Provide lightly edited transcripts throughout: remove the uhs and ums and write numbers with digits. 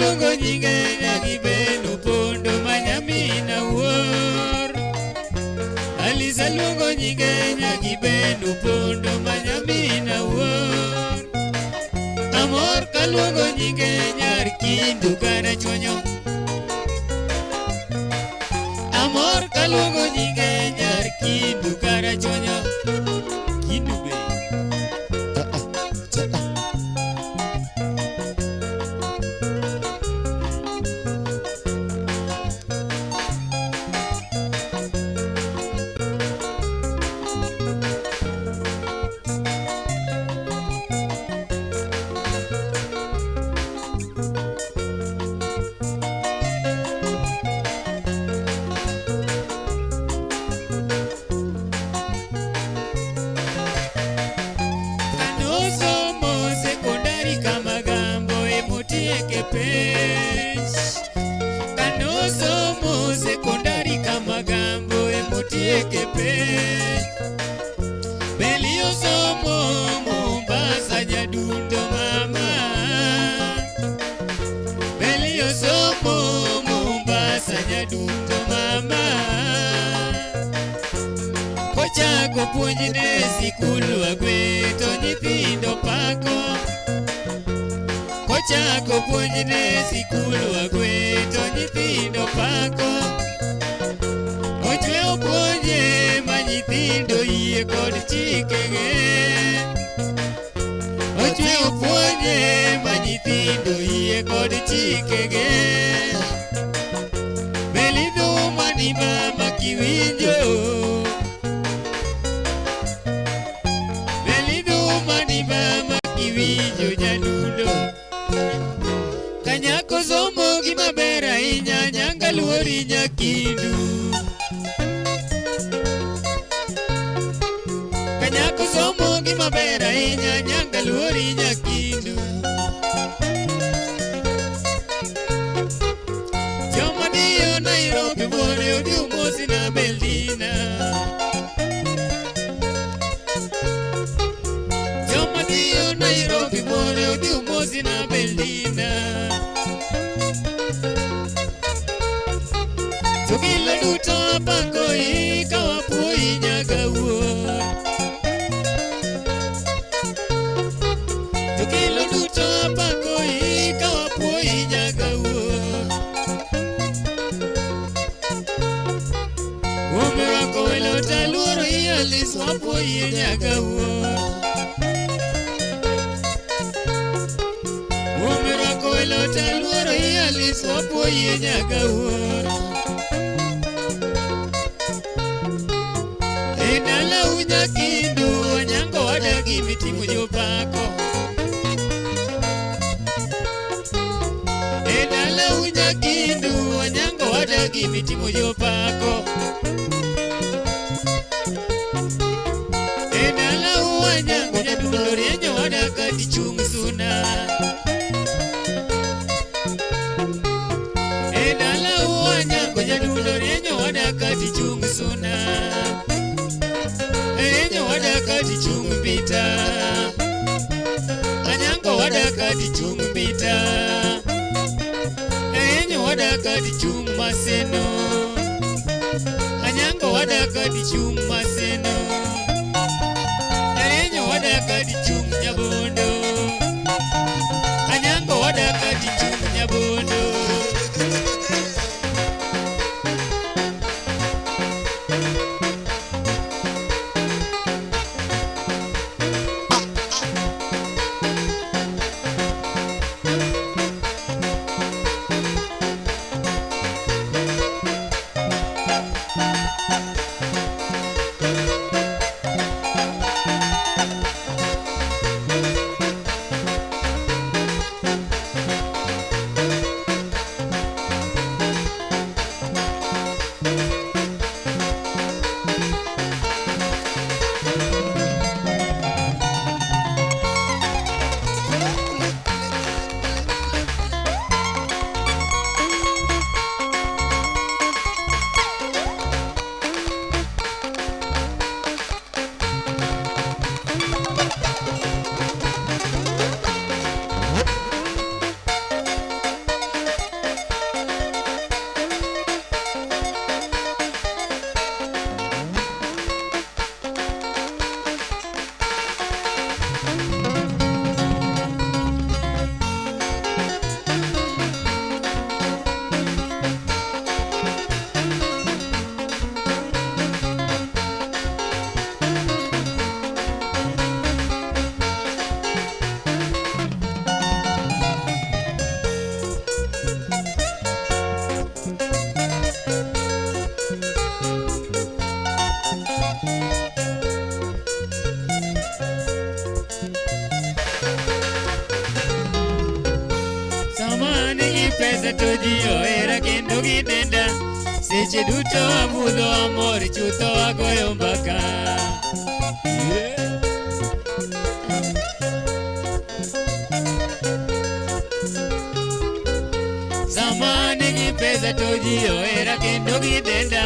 Lungo nyinge nyagibeno pondo manyamina wuor. Alisa lungo nyinge nyagibeno pondo manyamina wuor. Amor kalungo nyinge nyar kindu kana chonyo. Amor kalungo nyinge nyar kindu kana chonyo. Kindu be Kanosomo sekondari Kamagambo emotieke pech. Belio somo Mombasa nyadundo mama. Belio somo Mombasa nyadundo mama. Kochako Kochako puonjne sikul wagwe to nyithindo pako. Kochako puonjne sikul wagwe to nyithindo pako. Ochwe puonje ma nyithindo yie kod chikege. Ochwe puonje ma nyithindo yie kod chikege. Belino mani mama kiwinjo. Belino mani mama kiwinjo nyadundo. Kanyako somo gima ber ahinya nyanga luori nyakindu. Kanyako somo gima ber ahinya nyanga luori nyakindu. Joma diyo Nairobi bore odi umosi na Beldina. Joma diyo Nairobi bore odi umosi na Beldina. Tukilo duto apako ikawa puoi nyagawo. Tukilo duto apako ikawa puoi nyagawo. Ume wako welo taluoro ialiswa puoi nyagawo. Ume wako welo taluoro ialiswa puoi nyagawo. Enala unyakindu wanyango wadagi mitimo jopako. Enala unyakindu wanyango wadagi mitimo jopako. Enala wanyango nyadundo rienyo wadakati chung suna. Enala wanyango nyadundo rienyo wadakati chung suna. Enyo wadakati chung bita. Anyango wadakati chung bita. Enyo wadakati chung maseno. Anyango wadakati chung maseno. Enyo wadakati chung nyabondo. Anyango wadakati chung nyabondo. Pesa tojiyo era kendo gidenda. Seche duto amudho amor chutho agoyo mbaka. Samani gi pesa tojiyo era kendo gidenda.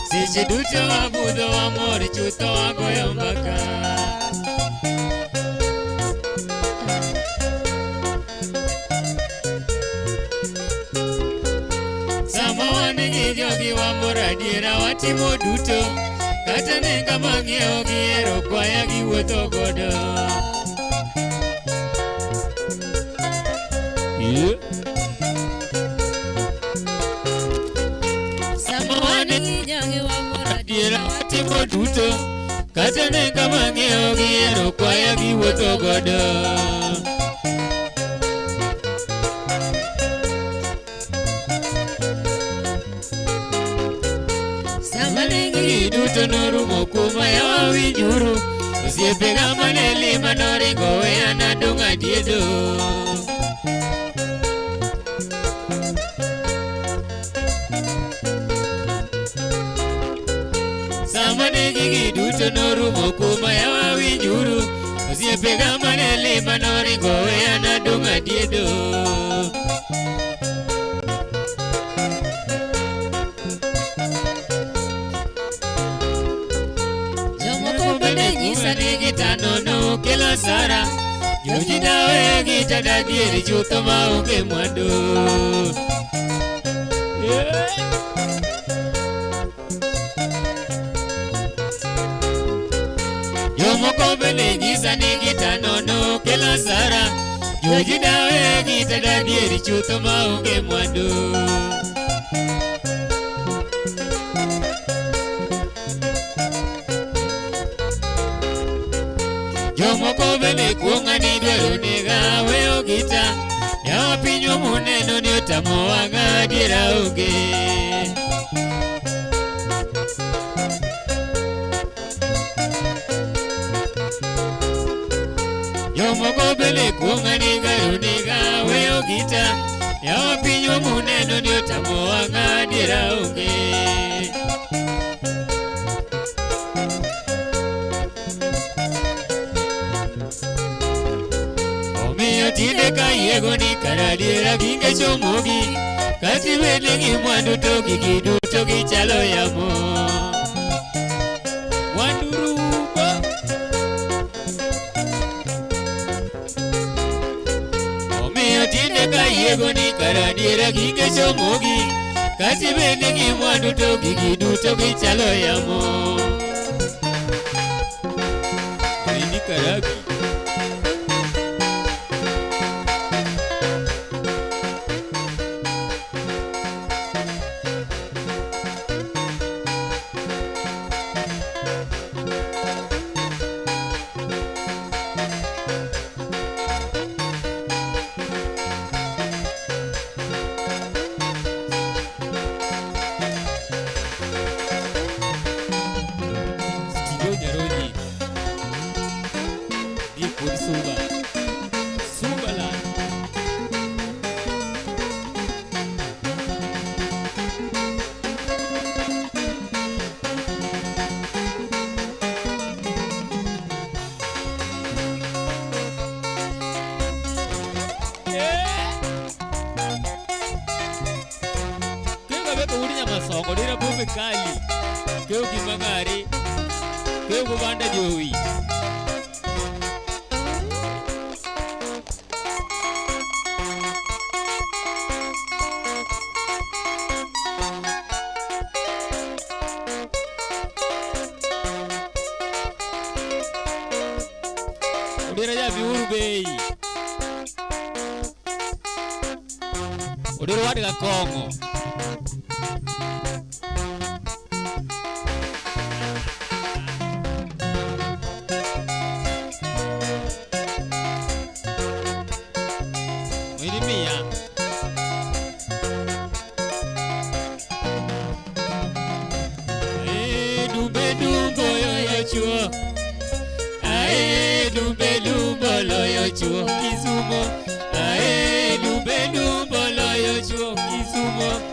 Seche duto amudho amor chutho agoyo mbaka. Jogi wamor adiera watimo duto. kata nenga mang'iewo gihero kwaya giwuotho godo. Sama wan gi nyange wamor adiera watimo duto, kata nenga mang'iewo gihero kwaya giwuotho godo. Sama nengi duto norumo kuma yawa winjuru, osiepega mane lima noringo weya nadong' adiedo. Sama nengi duto norumo kuma yawa winjuru, osiepega mane lima noringo weya nadong' adiedo. Gita nono kelo sara, joji dawe gita dadieri chutho maonge mwandu. Jomoko bende nyisa ni gita nono kelo sara, joji dawe gita dadieri chutho maonge mwandu. Jomoko bende kuong'a ni dwaro nega weyo gita, yawa pinywa muneno ni otamo wang'a adiera onge. Jomoko bende kuong'a ni dwaro nega weyo gita, yawa pinywa muneno ni otamo wang'a adiera onge. Tinde ka yego ni karadiera ginge chomogi, kati bende gi mwandu to gigi duto gichalo yamo. Wandurugo omiyo tinde ka yego ni karadiera ginge chomogi, kati bende gi mwandu to gigi duto gichalo yamo. Ini karagi masoko dira bombe kali, keu kimangari, keu kubanda jowi. Udira ya biuru bei, udira wadiga Kongo. Ae dumbe lumbo loyo chuo Kisumo, ae dumbe lumbo loyo chuo Kisumo.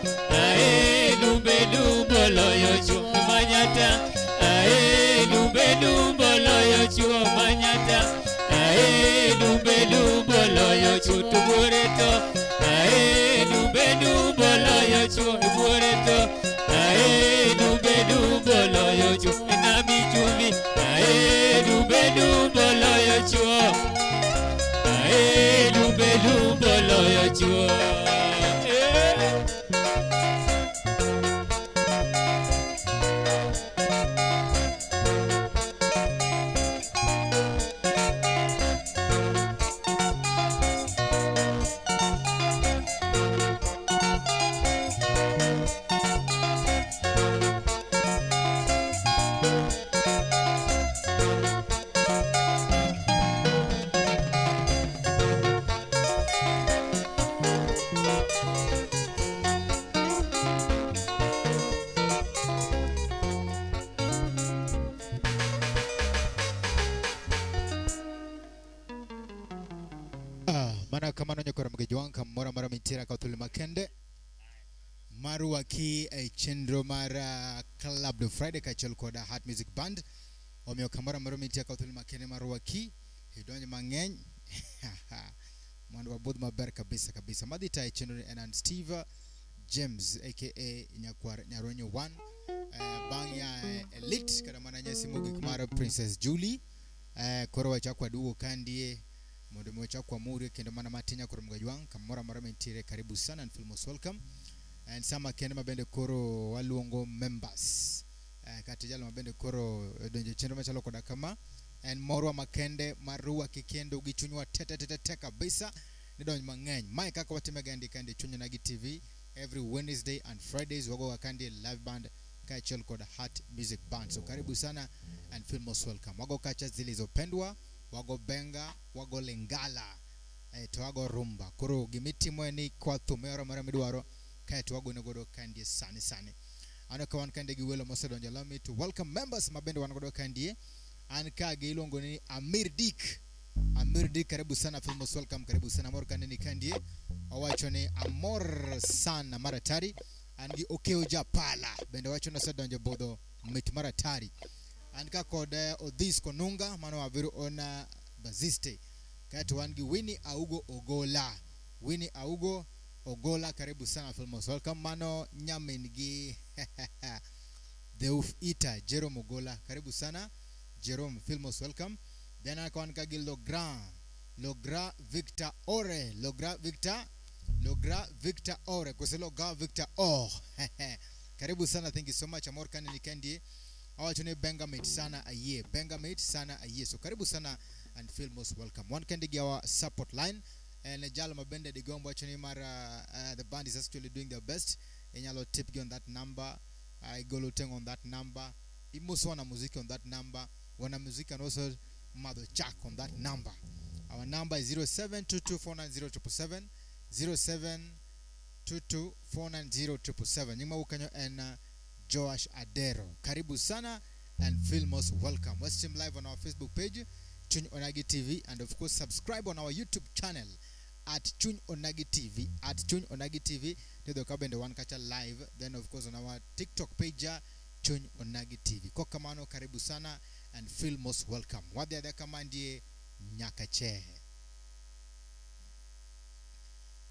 Mana kamano nyokora mgejuan kamora mara mitira kautul makende. Maru waki chendro mara Club de Friday kachel koda Heart Music Band. Omeo kamora mara mitira kautul makende maru waki. Hidonye mangeny. Mwandu wabudh maber kabisa. Madita chendro enan Steve James aka Nyaronyo 1. Bang ya Elite kada mana nyesi mugi kumara Princess Julie. Koro wachakwa duo kandie. Mondo mwecha kwa muri kendo mana matinya koro mgajwang kamora mara mentire karibu sana and feel most welcome and sama kendo mabende koro waluongo members katijalo mabende koro donje chendo machalo koda kama and morwa makende marua kikendo gichunywa tete kabisa ni donje mangeny mai kaka watime gandi kandi chunya nagi TV every Wednesday and Fridays wago wakandi live band kachel koda Heart Music Band. So karibu sana and feel most welcome. Wago kacha zilizopendwa, wago benga, wago lingala, wago rumba. Kuro gimiti mweni kwa thumero mara midwaro kaya wago negodo kandie sani. Ano kawan kandie giwelo mose donja. Allow me to welcome members mabende wanagodo kandie. Anka gilongo ni Amir Dik, karibu sana, feel most welcome, karibu sana. Amor kandie kandie. Awacho ni Amor sana maratari. Angi okeo japala bende wacho na sadonja bodo mit maratari anka kode Odhis Konunga mano waviru ona baziste kati wangi Winnie Augo Ogola karibu sana, feel most welcome. Mano nyamingi the Uf Eater Jerome Ogola karibu sana Jerome, feel most welcome. Then anka gi Logra Victor Ore Logra Victor karibu sana, thank you so much. Amor kani nikendi awachone Bengamate sana aye, so karibu sana and feel most welcome. One can dig our support line and jalo mabende de gombo achone mara the band is actually doing their best enyalo tip on that number. I go looting on that number. Imuso wana muziki on that number. Wana muziki and also mother jack on that number. Our number is 0722490777 0722490777. Nyuma ukanyo and Joash Adero. Karibu sana and feel most welcome. Watch him live on our Facebook page, Chuny Onagi TV, and of course subscribe on our YouTube channel at Chuny Onagi TV. Tedo kabende one kacha live. Then of course on our TikTok page, Chuny Onagi TV. Kokamano karibu sana and feel most welcome. Wadi ada kamandie nyakache.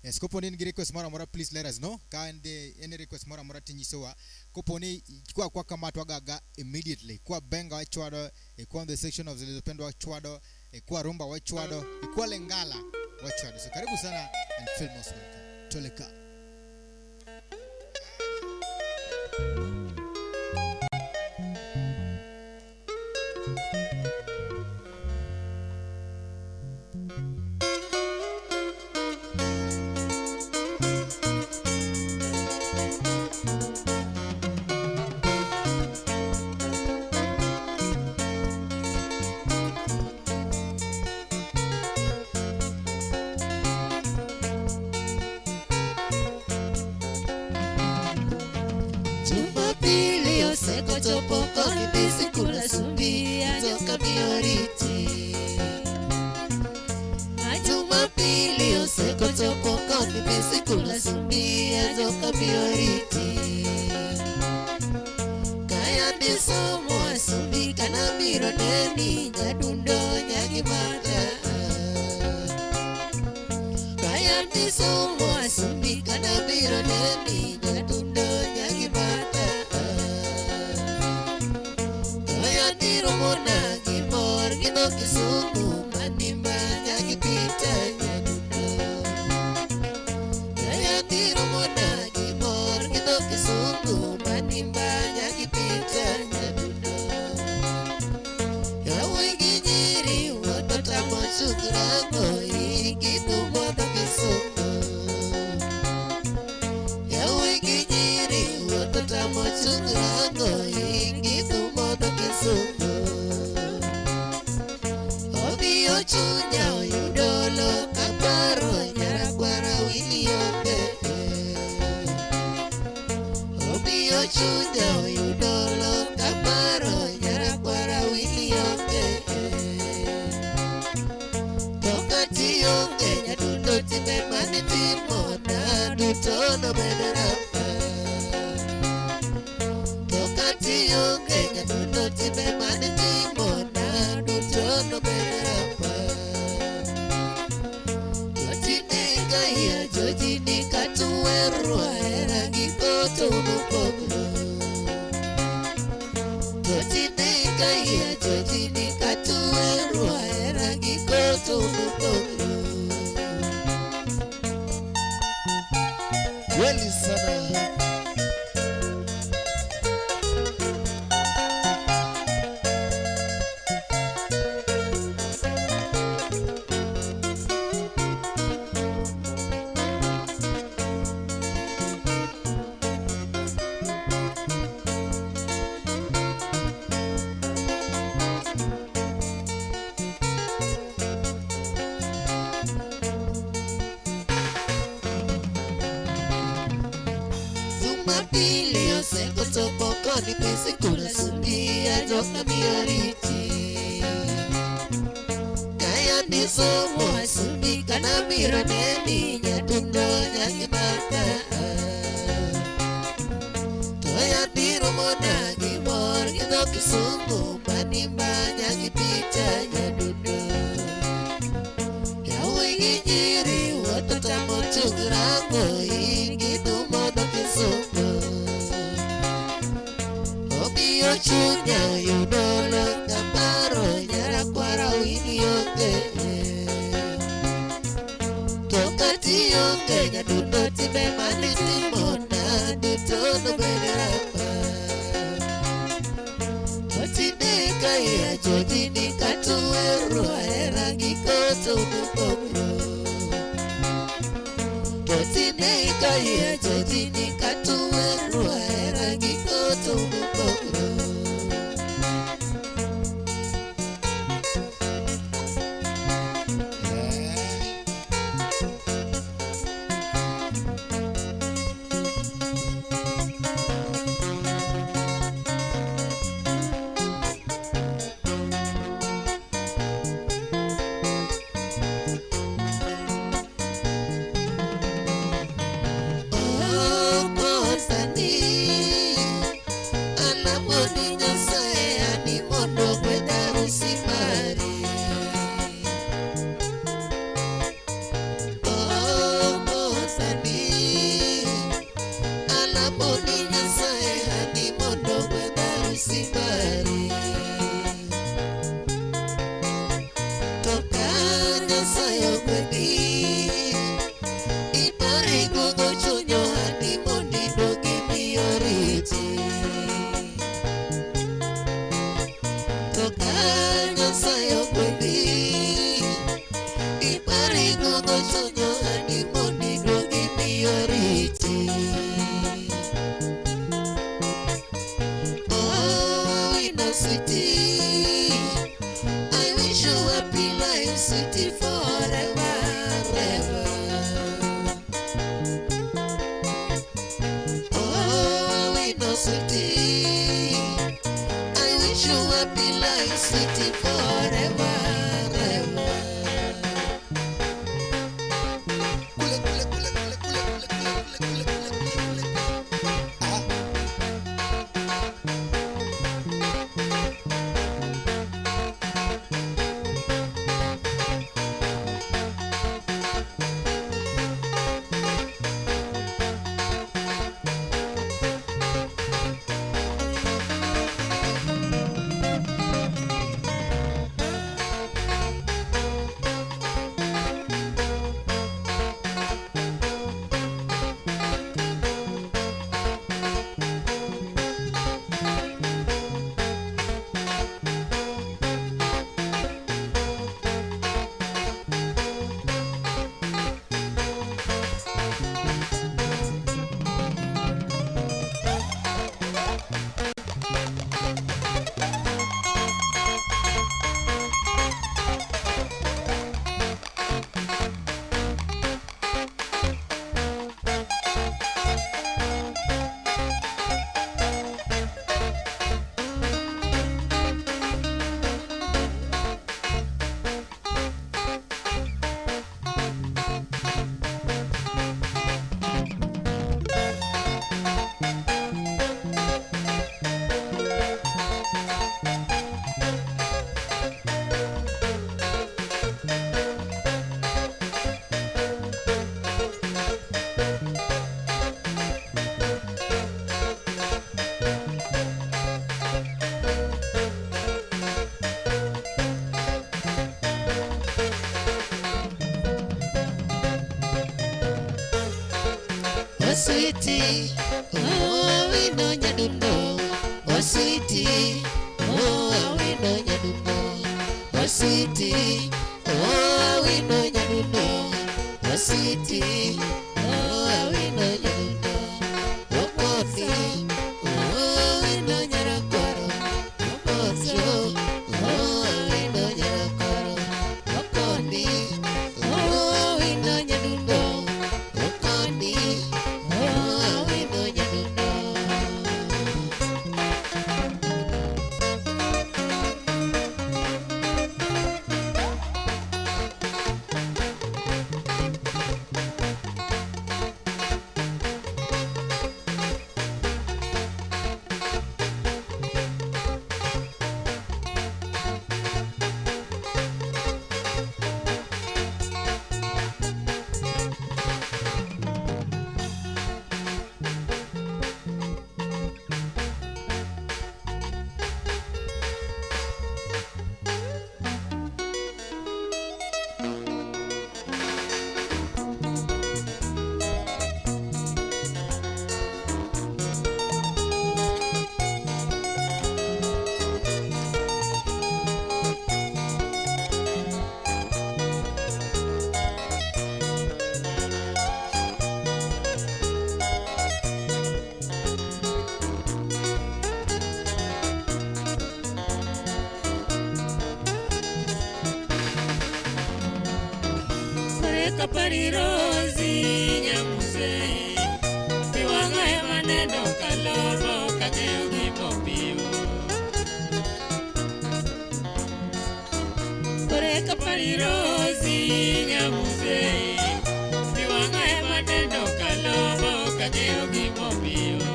Yes, koponi ngi request mora please let us know. Kande any request mora tinyisowa. Koponi kwa kama twagaga immediately. Kwa benga wa chwado, kwa the section of zilizopendwa wa chwado, kwa rumba wa chwado, kwa lengala wa chwado. So karibu sana and feel most welcome. Toleka. Chopoko ni bisikula sumbi ajoka bioriti Jumapili oseko chopoko ni bisikula sumbi ajoka bioriti Kaya bisomo asumbi kana biro neni nyadundo nyagimata Kaya bisomo asumbi kana biro neni nyadundo nyagimata Mona gimor gido kisumu manimba nyagipita nyadundo Kaya tiro mona gimor gido kisumu manimba nyagipita nyadundo Yawe gijiri wotota mosugrago ikidu modo kisumu Yawe gijiri wotota mosugrago ikidu modo kisumu Chunya oyudolo kaparo nyarakwara wilionge Obio chunya oyudolo kaparo nyarakwara wilionge Toka tiyonge nyadundo jojini katuwerwa erangi koto mupogro jojini kaya jojini katuwerwa erangi koto mupogro kweli sana. Jumapili oseko chopo koni pese kula sundia joka mioriti kaya nisomo asumi kana miro neni nyadundo nyakimata toya diro mona gimor gido kisumu panimba nyakipita nyadundo yawe gijiri watata mochugrango ingidu modo kisumu Obio chunya yudolo kaparo nyara kwara wini yoke Tokati yoke nyadundo tibe maniti mona dutono benerapa Otine kaya jodini katuweru erangi koto mupogro Otine kaya jodini katuweru erangi koto mupogro I wish you happy life, sweetie, forever, ever. Oh, we know, sweetie. I wish you happy life, sweetie, forever, ever. oh sweetie, oh wino nyadundo, oh sweetie, oh wino nyadundo, oh sweetie, oh wino nyadundo, oh sweetie, oh wino nyadundo, oh poti, oh wino nyarakoro, oh potio, oh wino nyarakoro, oh kondi, oh wino nyadundo, oh kondi, oh wino nyadundo. Kaparirozi nyamuze Piwanga emanendo kaloro kakeo gimopio Kore kaparirozi nyamuze Piwanga emanendo kaloro kakeo gimopio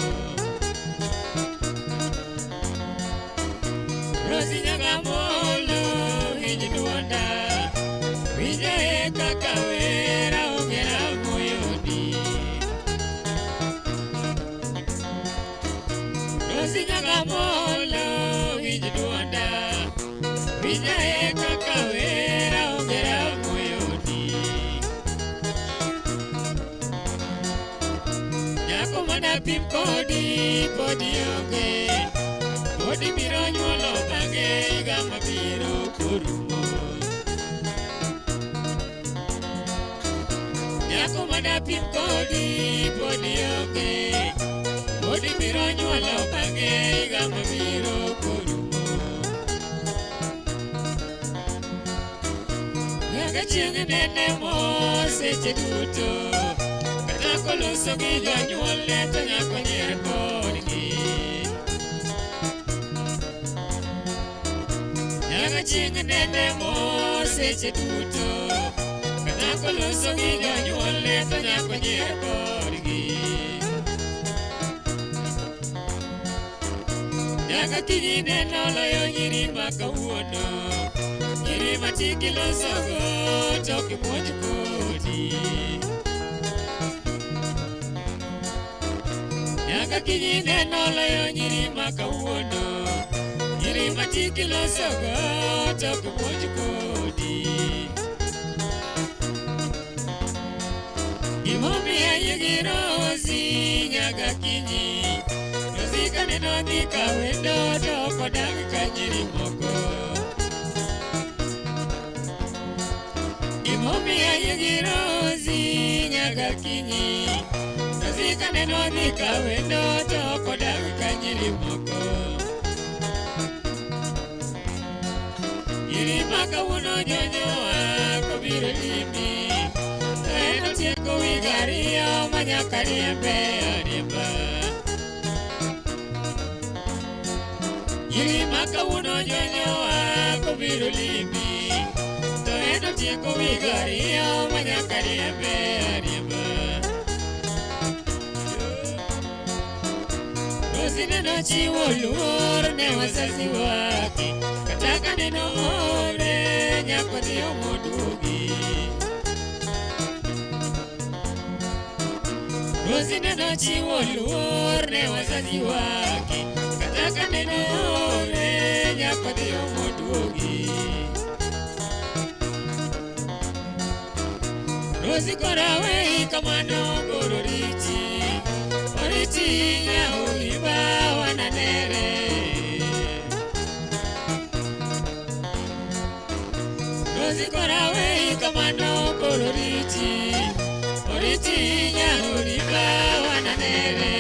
Rosi nyagamolo hijiduanda Vijay kakawera ogera moyoni Rosi nyagamolo hijiduanda Vijay kakawera ogera moyoni Nyako mana pim kodi oge Kodi biro nyuolo bange gama biro kurumo Nyako mana pim kodi oge Kodi biro nyuolo bange gama biro kurumo Yaga chieng nene mo seche duto Kata koloso gi jonyuolne to nyako nyier kodgi Yaga chieng nene mo seche duto Kata koloso gi jonyuolne to nyako nyier kodgi Yaga kinyi neno loyo nyiri ma kawuono Nyiri ma tiki losogo to kimuonj kodi Yaga kinyi neno loyo nyiri ma kawuono Nyiri ma tiki losogo to kimuonj kodi Gimomiyo yigi Rosi nyaga kinyi Rosi kaneno dhi kawendo to kodag ka nyiri moko Gimomiyo yigi Rosi nyaga kinyi Rosi kaneno dhi kawendo to kodag ka nyiri moko Nyiri ma kawuono jonyowa kobiro limi Eno tieko wigario manyaka riembe ariemba Nyiri ma kawuono jonyowa kobiro limi To eno tieko wigario manyaka riembe ariemba Rosi neno chiwo luor ne wazazi wake Kata ka neno ore nyako dhi omoduogi Rosi neno chiwo luor ne wazazi wake Kata ka neno ore nyako dhi omoduogi Rosi kora wei kamano goro richi oritinya uliba wananere Rozikorawe kamano kororiti oritinya uliba wananere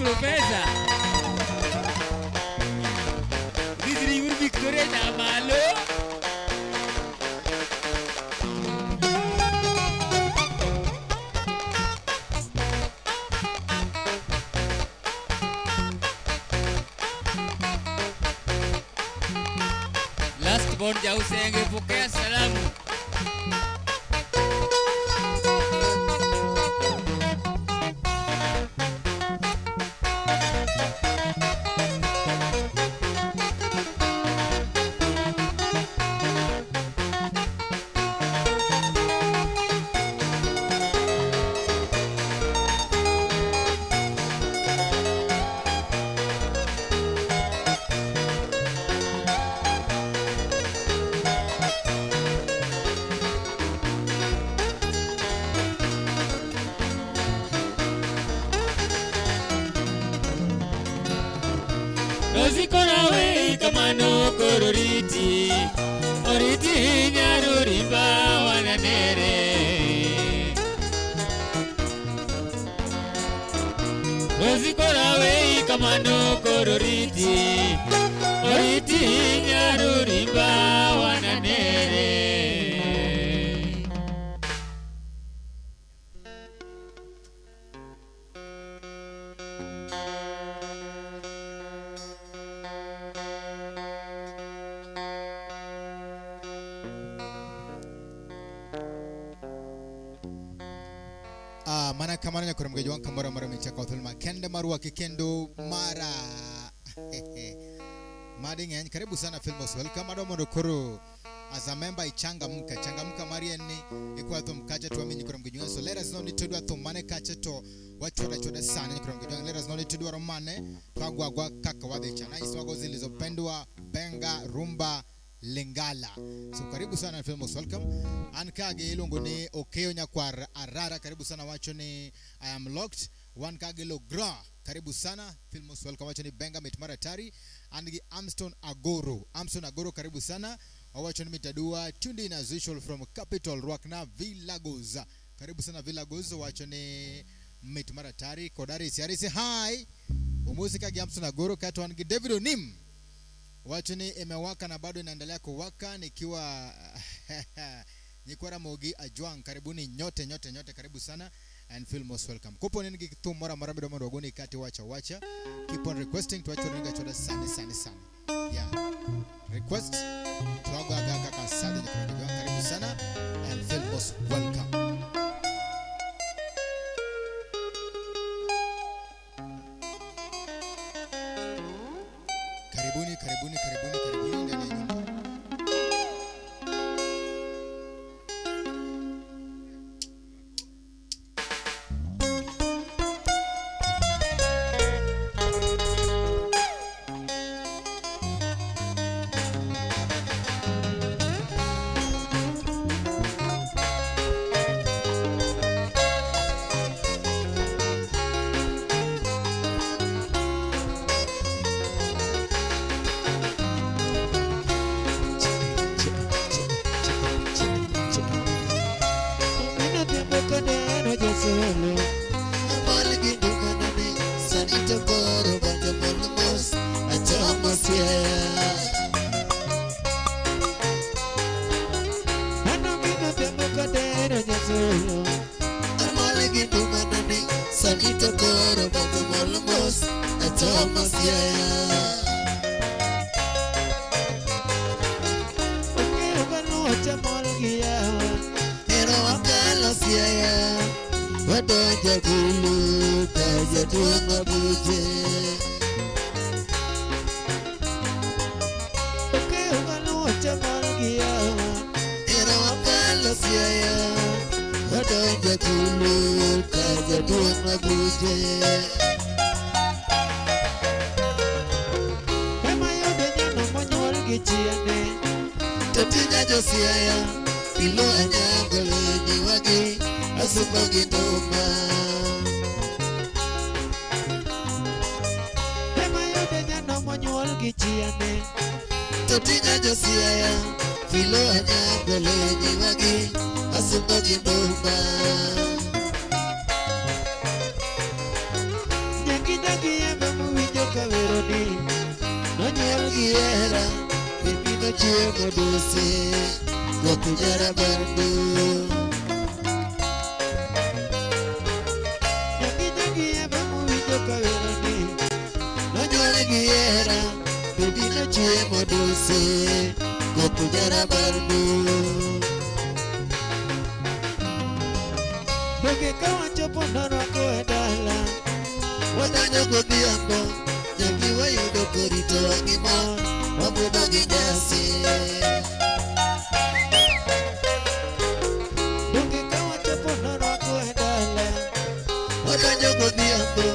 Professor. This is Victoria Namalo. Last born jauh saya ngepokea salamu. Rozikorawe kamano kororiti oriti nyarurimba wananere Rozikorawe kamano kororiti oriti nyarurimba wananere mana kamana nya kuram gejwan kamara mara mecha kautul ma kende marua kikendo mara mading en karibu sana Filmos welcome ado mondo koro as a member changamka marienne ikwa to mkaje to amini kuram gejwan so let us know need to do to mane kache to wachoda sana kuram gejwan let us know need to do romane twagwa kaka wade chana iswago zilizopendwa benga rumba Lingala. So karibu sana Filmos welcome. Ankage ilungu ni Okeo Nyakwar Arara karibu sana wacho ni I am locked. One kage lo gra karibu sana Filmos welcome wacho ni Benga Mitmara Tari and Amston Agoro karibu sana wacho ni Mitadua tuned in as usual from Capital Ruakna Villagos karibu sana Villagos wacho ni Mitmara Tari Kodari Siarisi hi umuzika gi Amston Agoro kato angi David Onim wacho ni imewaka na bado inaendelea kuwaka nikiwa Nyikwara Mogi Ajwang karibuni nyote karibu sana and Filmos welcome kupo nini kitu mara bido mwana wagoni kati wacha keep on requesting tuwacho ringa choda sana yeah request tuwago aga kaka sade Nyikwara karibu sana and Filmos welcome karibuni ndani ya nyumba Nyaki chiemo dusi gokujara bandu Nyagi eba muwinjo kawerani Nonyuole gi hera Bibino chiemo dusi gokujara bandu Doge kawachopo norwako e dala Wadanyo godhiambo Nyagi wayudo korito wang'imor Wabudho gi nyasi Doge kawachopo norwako e dala Wadanyo godhiambo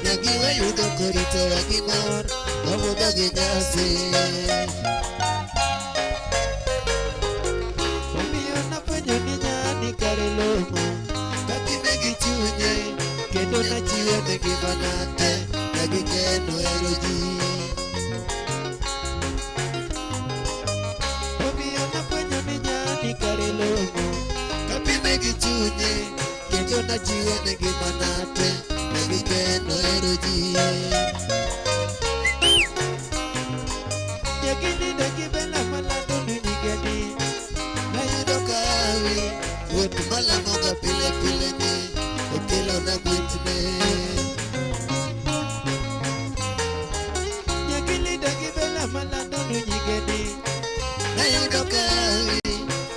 Nyagi wayudo korito wang'imor Wabudho gi nyasi Omiyo napenjo ni nyani kare lomo Kapime gi chunye Kendo nachiwo ne ngimana te Nagikeno hero ji Omiyo napenjo ni nyani kare lomo Kapime gi chunye Kendo nachiwo ne ngimana te Nagikeno hero ji Nyakini nagibela malando nunyigeni Nayudo kawi Wuot malamoga pile pile ni Okelo na gwetne Nyakini nagibela malando nunyigeni Nayudo kawi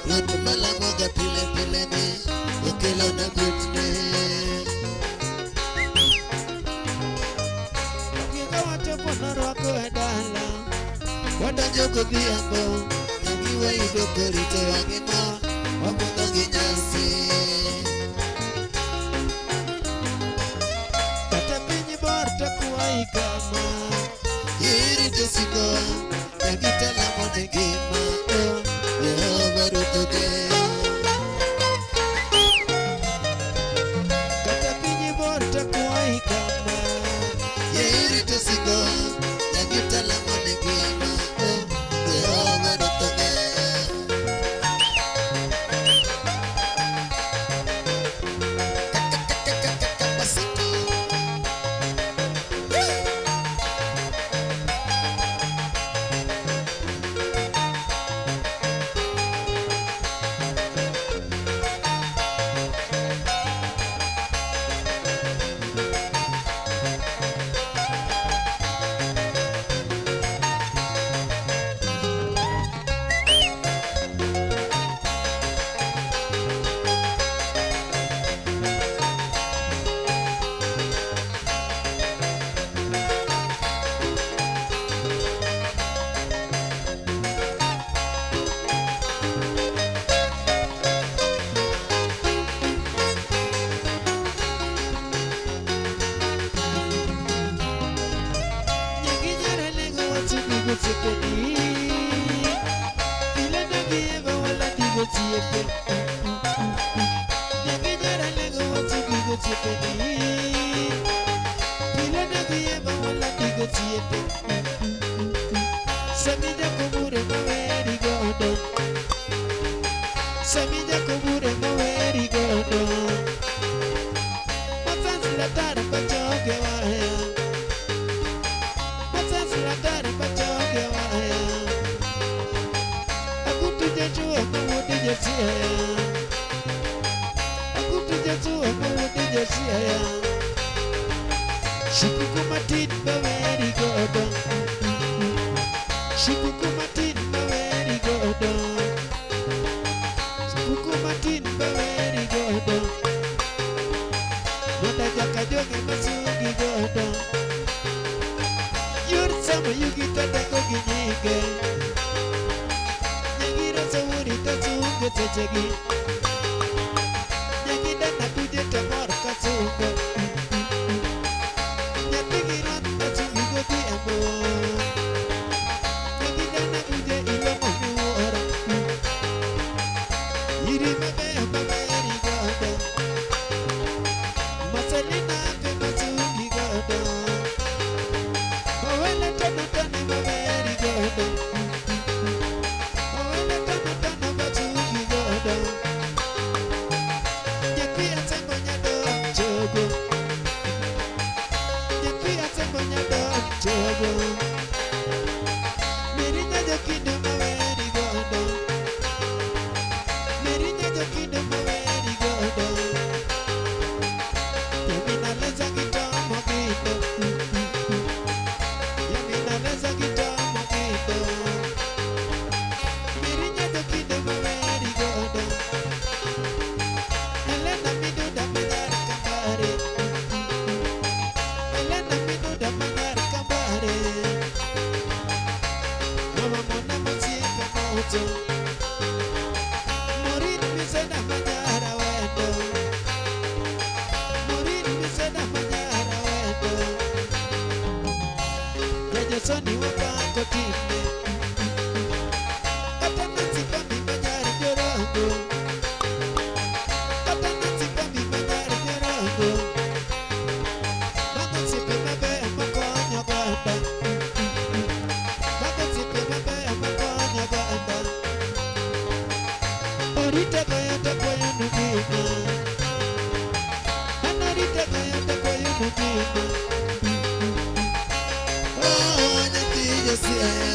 Wuot malamoga pile pile ni Okelo na gwetne Kika wachopo norwako e dala Wadanyo godhiambo Nyagi wayudo korito wang'imor Wabudho gi nyasi Kata piny bor to kwayi kama Irito sikowa Nyagi talamo ne ngima Jehova Ruoth ogeo Kata piny bor to kwayi kama Irito sikowa Nyagi talamo ne ngima Jehova Ruoth ogeo Mirinya jokindo maweri duto. Morin misena manyara wendo, morin misena manyara wendo. Jajasoni wapango time, kata nasipa mi manyara jorongo, kata nasipa mi manyara jorongo. Mago sipe maber makonyo goda, mago sipe maber makonyo goda. Orita goyo to goyo nugima, anarita goyo to goyo nugima. Oh, nyathi Josiaya,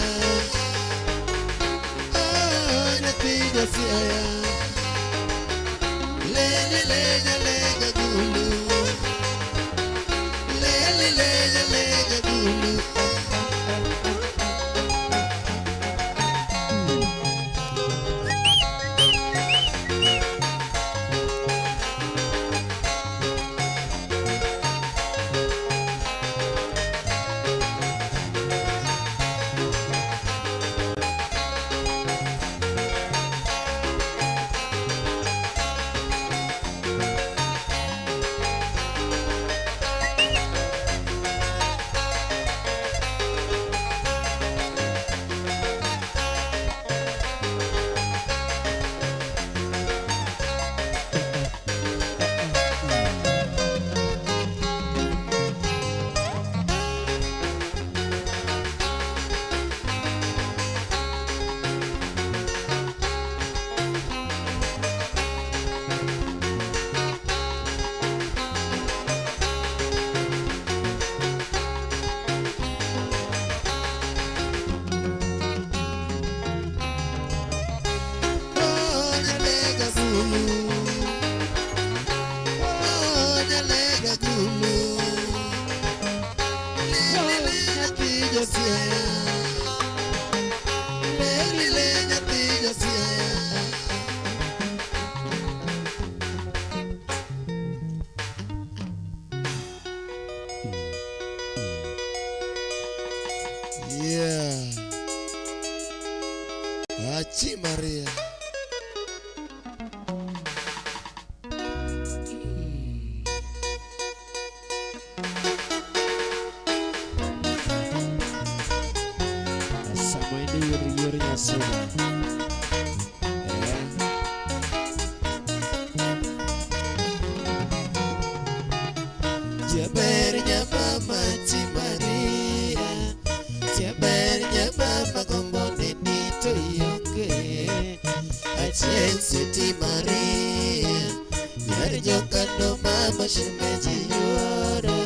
oh, nyathi Josiaya. Lele lele lega gulu, lele lele lega gulu. Yeah. Achi Maria. Sama ini yuri-yurinya sudah. Jabarnya Mama Achi Maria, jabarnya Mama Gombone Nito Yonge, Achi Siti Maria, nyarjo kando Mama Shemeji Yora,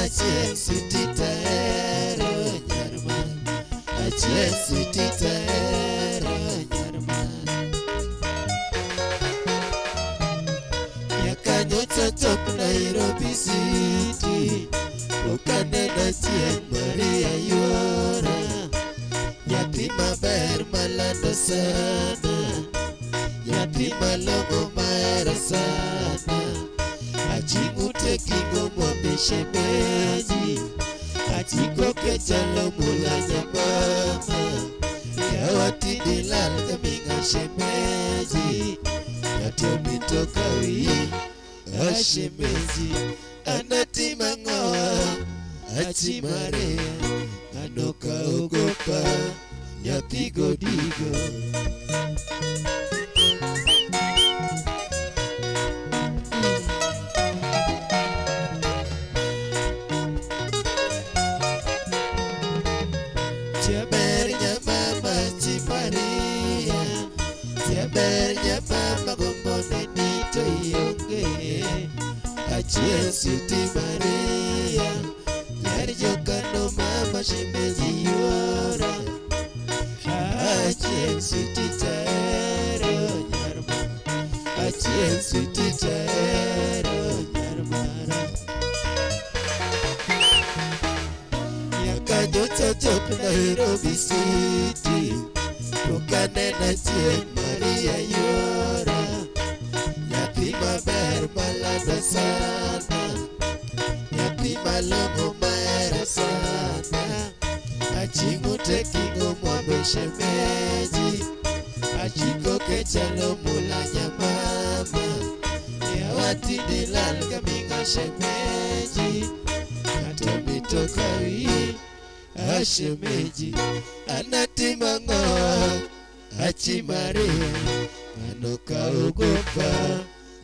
Achi Siti Taero Nyarman, Achi Siti Taero Nyarman. Yakanyo top Nairobi City, ukanena Achi Maria Yora, yapi maber malando sana, yapi malongo maera sana. Achi ngute kingo mwambe shemeji, Achi koke chalo mulanya mama, yawati dilal kaminga shemeji, yatomi toka wii ashemeji. Anati mangoa Achi Maria, anoka ogopa nyathi godigo. Jabarnya Mama Achi Maria, jabarnya Mama Gombone Nito Yonge, Achi Siti Maria, nyarjo kando Mama Shemeji Yora, Achi Siti Taero Nyarman, Achi Siti Taero Nyarmara. Yakanyo top Nairobi City, ukanena Achi Maria Yora, yapi maber malando sana, yapi malongo maera sana. Achi ngute kingo mwambe shemeji achiko kechalo mula nyamama ya wati dilal kaminga shemeji atomito kawi shemeji anatima ngoa achimaria anoka ugopa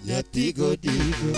nyatigo digo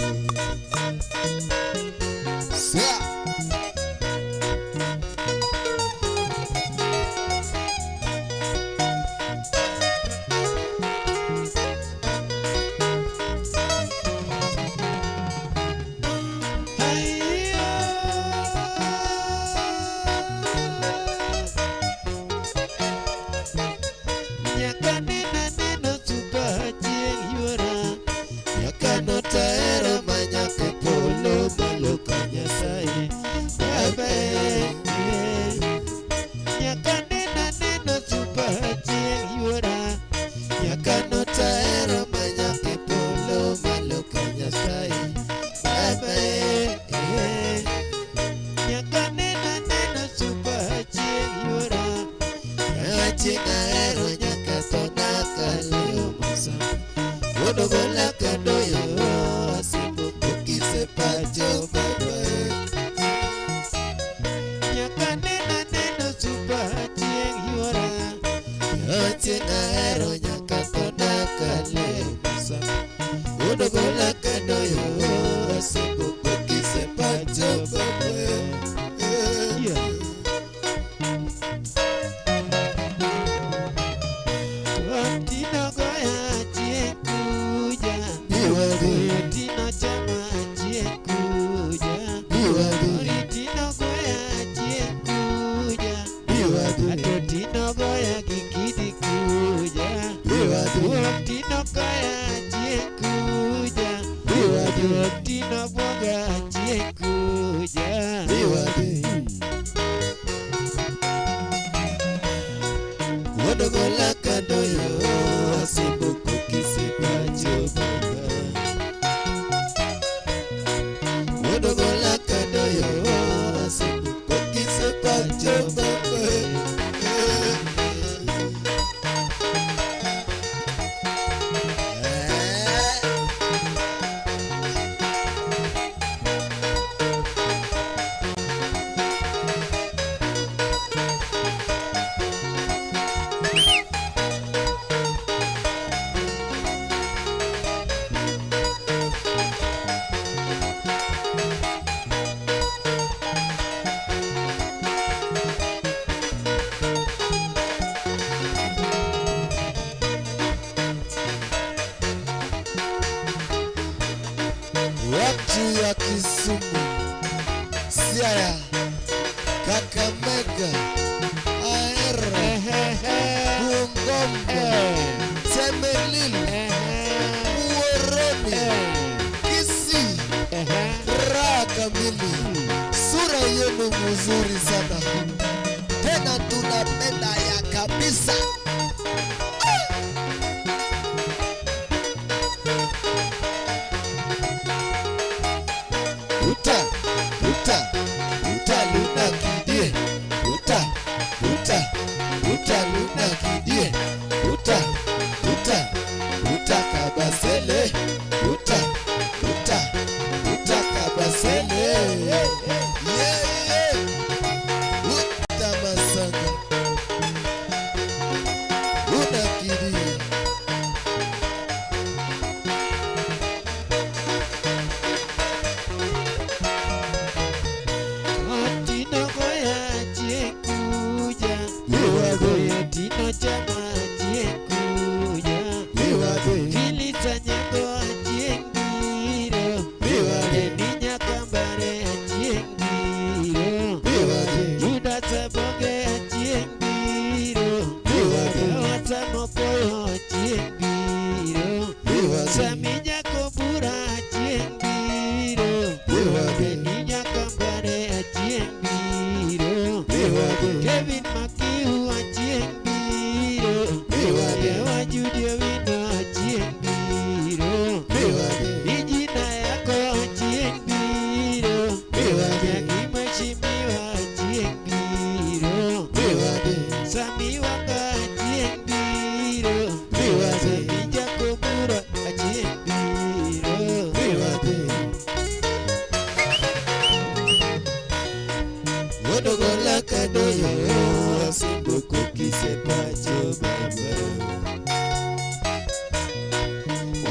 kadoyo asimbuko kisepacho baba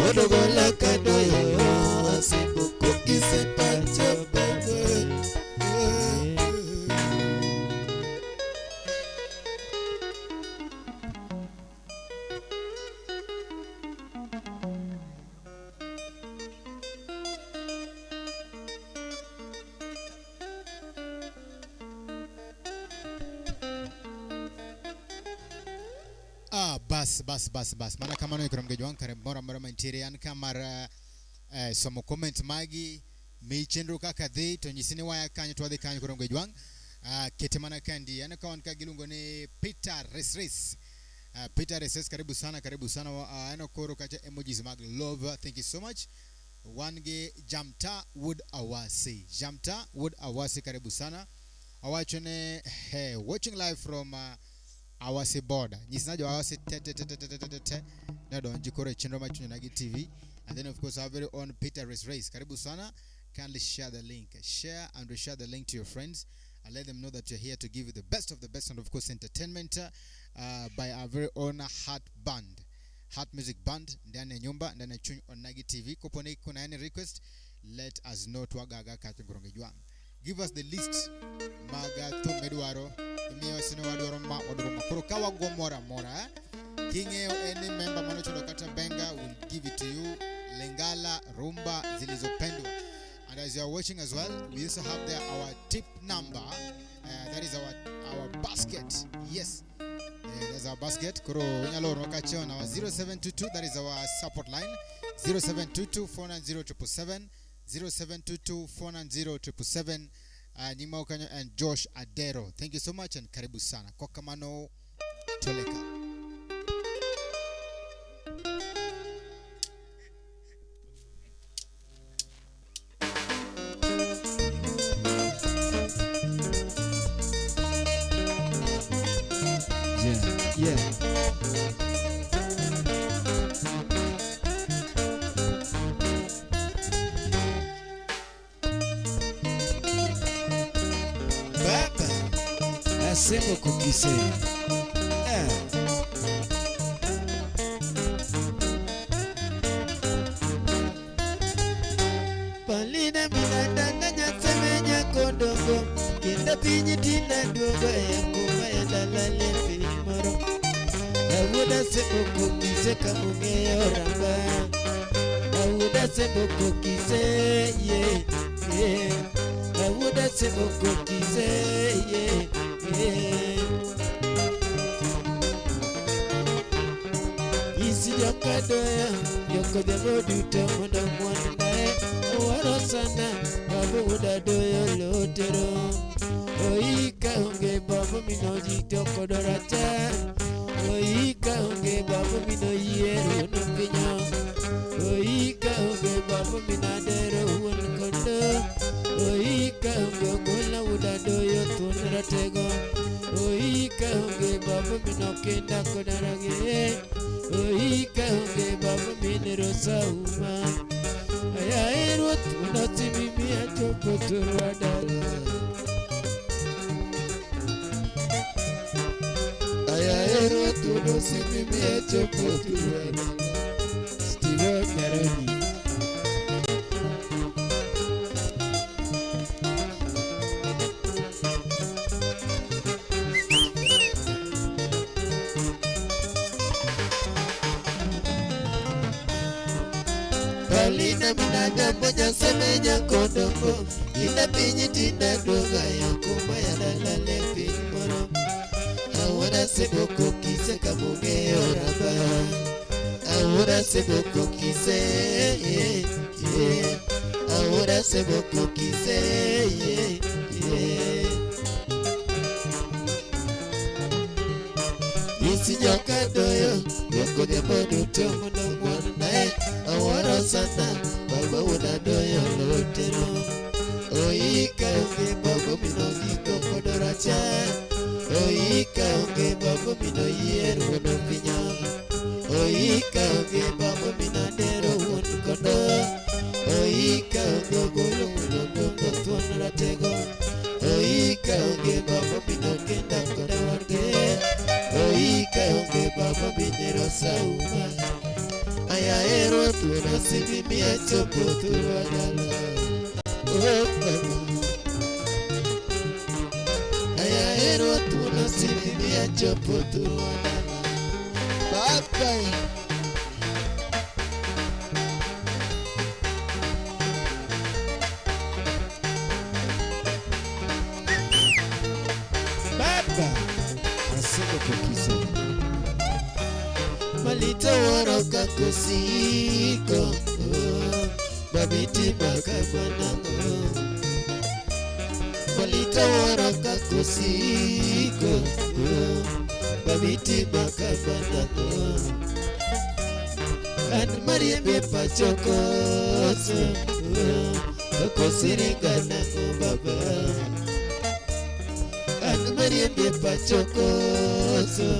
Wodogola kadoyo asimbuko kisepacho baba bas mana kama no ikram gejwan kare mora interior kamara somo comment magi mi chendro kaka dhi to nyisini waya kanyo to adhi kanyo kram gejwan kete mana kandi ana kawan ka gilungo ni Peter Resres Peter Resres karibu sana ana koro kacha emojis mag love, thank you so much. Wange Jamta Wood Awasi karibu sana awachone watching live from Awasi border. Nyisinajo Awasi na don jikore Chendroma Chunyanagi TV. And then of course our very own Peter Race. Karibu sana. Kindly share the link. Share and reshare the link to your friends and let them know that you're here to give you the best of the best and of course entertainment by our very own Heart Music Band. Ndani nyumba ndani Chunyanagi TV. Kopone kuna any request, let us know tuagaga katungurongejwang. Give us the list magato medwaro imiyo sino wadwaro kurukawa gomora kingeo any member manochodo kata benga will give it to you lengala rumba zilizopendwa. And as you are watching as well, we also have there our tip number, that is our basket. Yes, that's our basket. Kuro nyalo rokacho na 0722, that is our support line. 0722 490 0722 490 Nima Okanyo and Josh Adero. Thank you so much and karibu sana. Kokamano Toleka. Yeah. Asembo kukise Palina minadanga nyasemenya kondongo Kinda pinyi tina duogo kuma ya dalale moro Awuda sembo kukise kamungeyo ramba Awuda sembo kukise yeah Awuda sembo kukise yeah Isi yokadoya yokodemo duto mondo mwanae Awaro sana babu udadoyo lotero Oika honge babu mino jito kodoracha Oika honge babu mino yeru nukinyo Oika honge babu minadero huon kondo Oika honge mula udadoyo tunaratego Oika honge babu minokenda kodarage Oika honge babu minerosa uma Aya erot unoti mimi achopo turwadala Aya erot unoti mimi achopo turwadala Steve Karani Palina minaga moja semenya kondongo Ina pinyi tina doga ya kuma ya dalale pinmoro Awada seboko kise kamunge oraba Awada seboko kise Awada seboko kise Isi nyoka doyo Yoko nyambo duto mundo mwanae Awara sana baba unadoyo lotero Oika unge baba mino giko kodoracha Oika unge baba mino yeru unopinya Oika unge baba mino dero unukondo Oika unge gulu unogongo tuonaratego Oika onge baba bino kenda koda warge. Oika onge baba binero sauma. Aya ero tuena sibi mie chopo tuwadala. Oh baba. Aya ero tuena sibi mie chopo tuwadala. Baba. Malita waroka kusiko babiti bakabanango. Malita waroka kusiko babiti bakabanango. An mariembe pachokoso kosiringanango baba. An mariembe pachokoso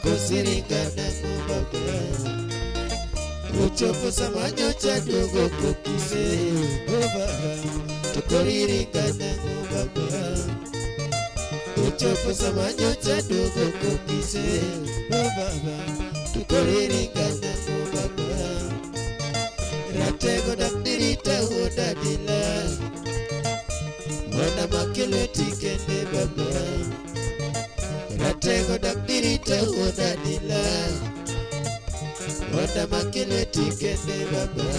kosiringana baba. Uchopo samanyo chadogo kokise baba. Tukoriringana baba. Uchopo samanyo chadogo kokise baba. Tukoriringana baba. Ratego dakdirita hodadila. Wana makele tikende baba. Ratego dakdirita hodadila. Wana makele tikende baba.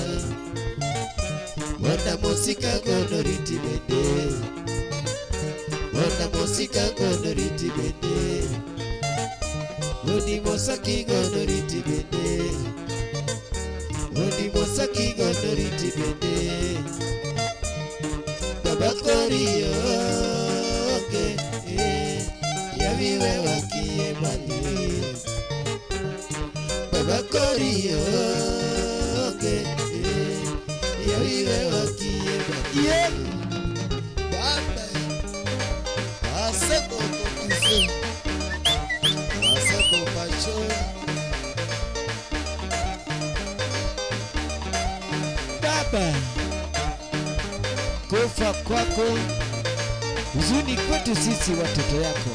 Wana musika gonoriti bende. Wana musika gonoriti bende. Odi mosaki gonoriti bende. Odi mosaki gonoriti bende. Baba korio ke yaviwe wakie bali. Baba korio ke yaviwe wakie bali. Baba asako kise asako pacho. Baba kufa kwako huzuni kwetu sisi watoto yako.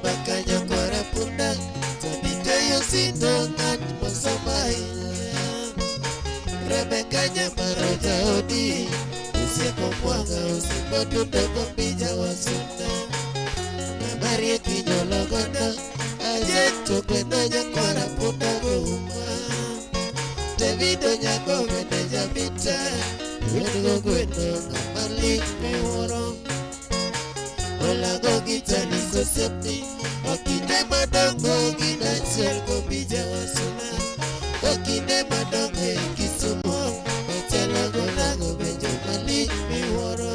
Bakanya kwara punda tabite yosindo ngani masamai Rebekanya maroja odi usiko mwanga Usipotu dogo bija wasuna Marie kinyolo goda Ajeto kwendo nyakora puta guma Davido nyako meneja vita Wendo kwendo na mali meworo Olago gitani sosepni Okine madongo gina chelko bija wasuna Okine madongo ikisumo Ochalago lago bejo mali meworo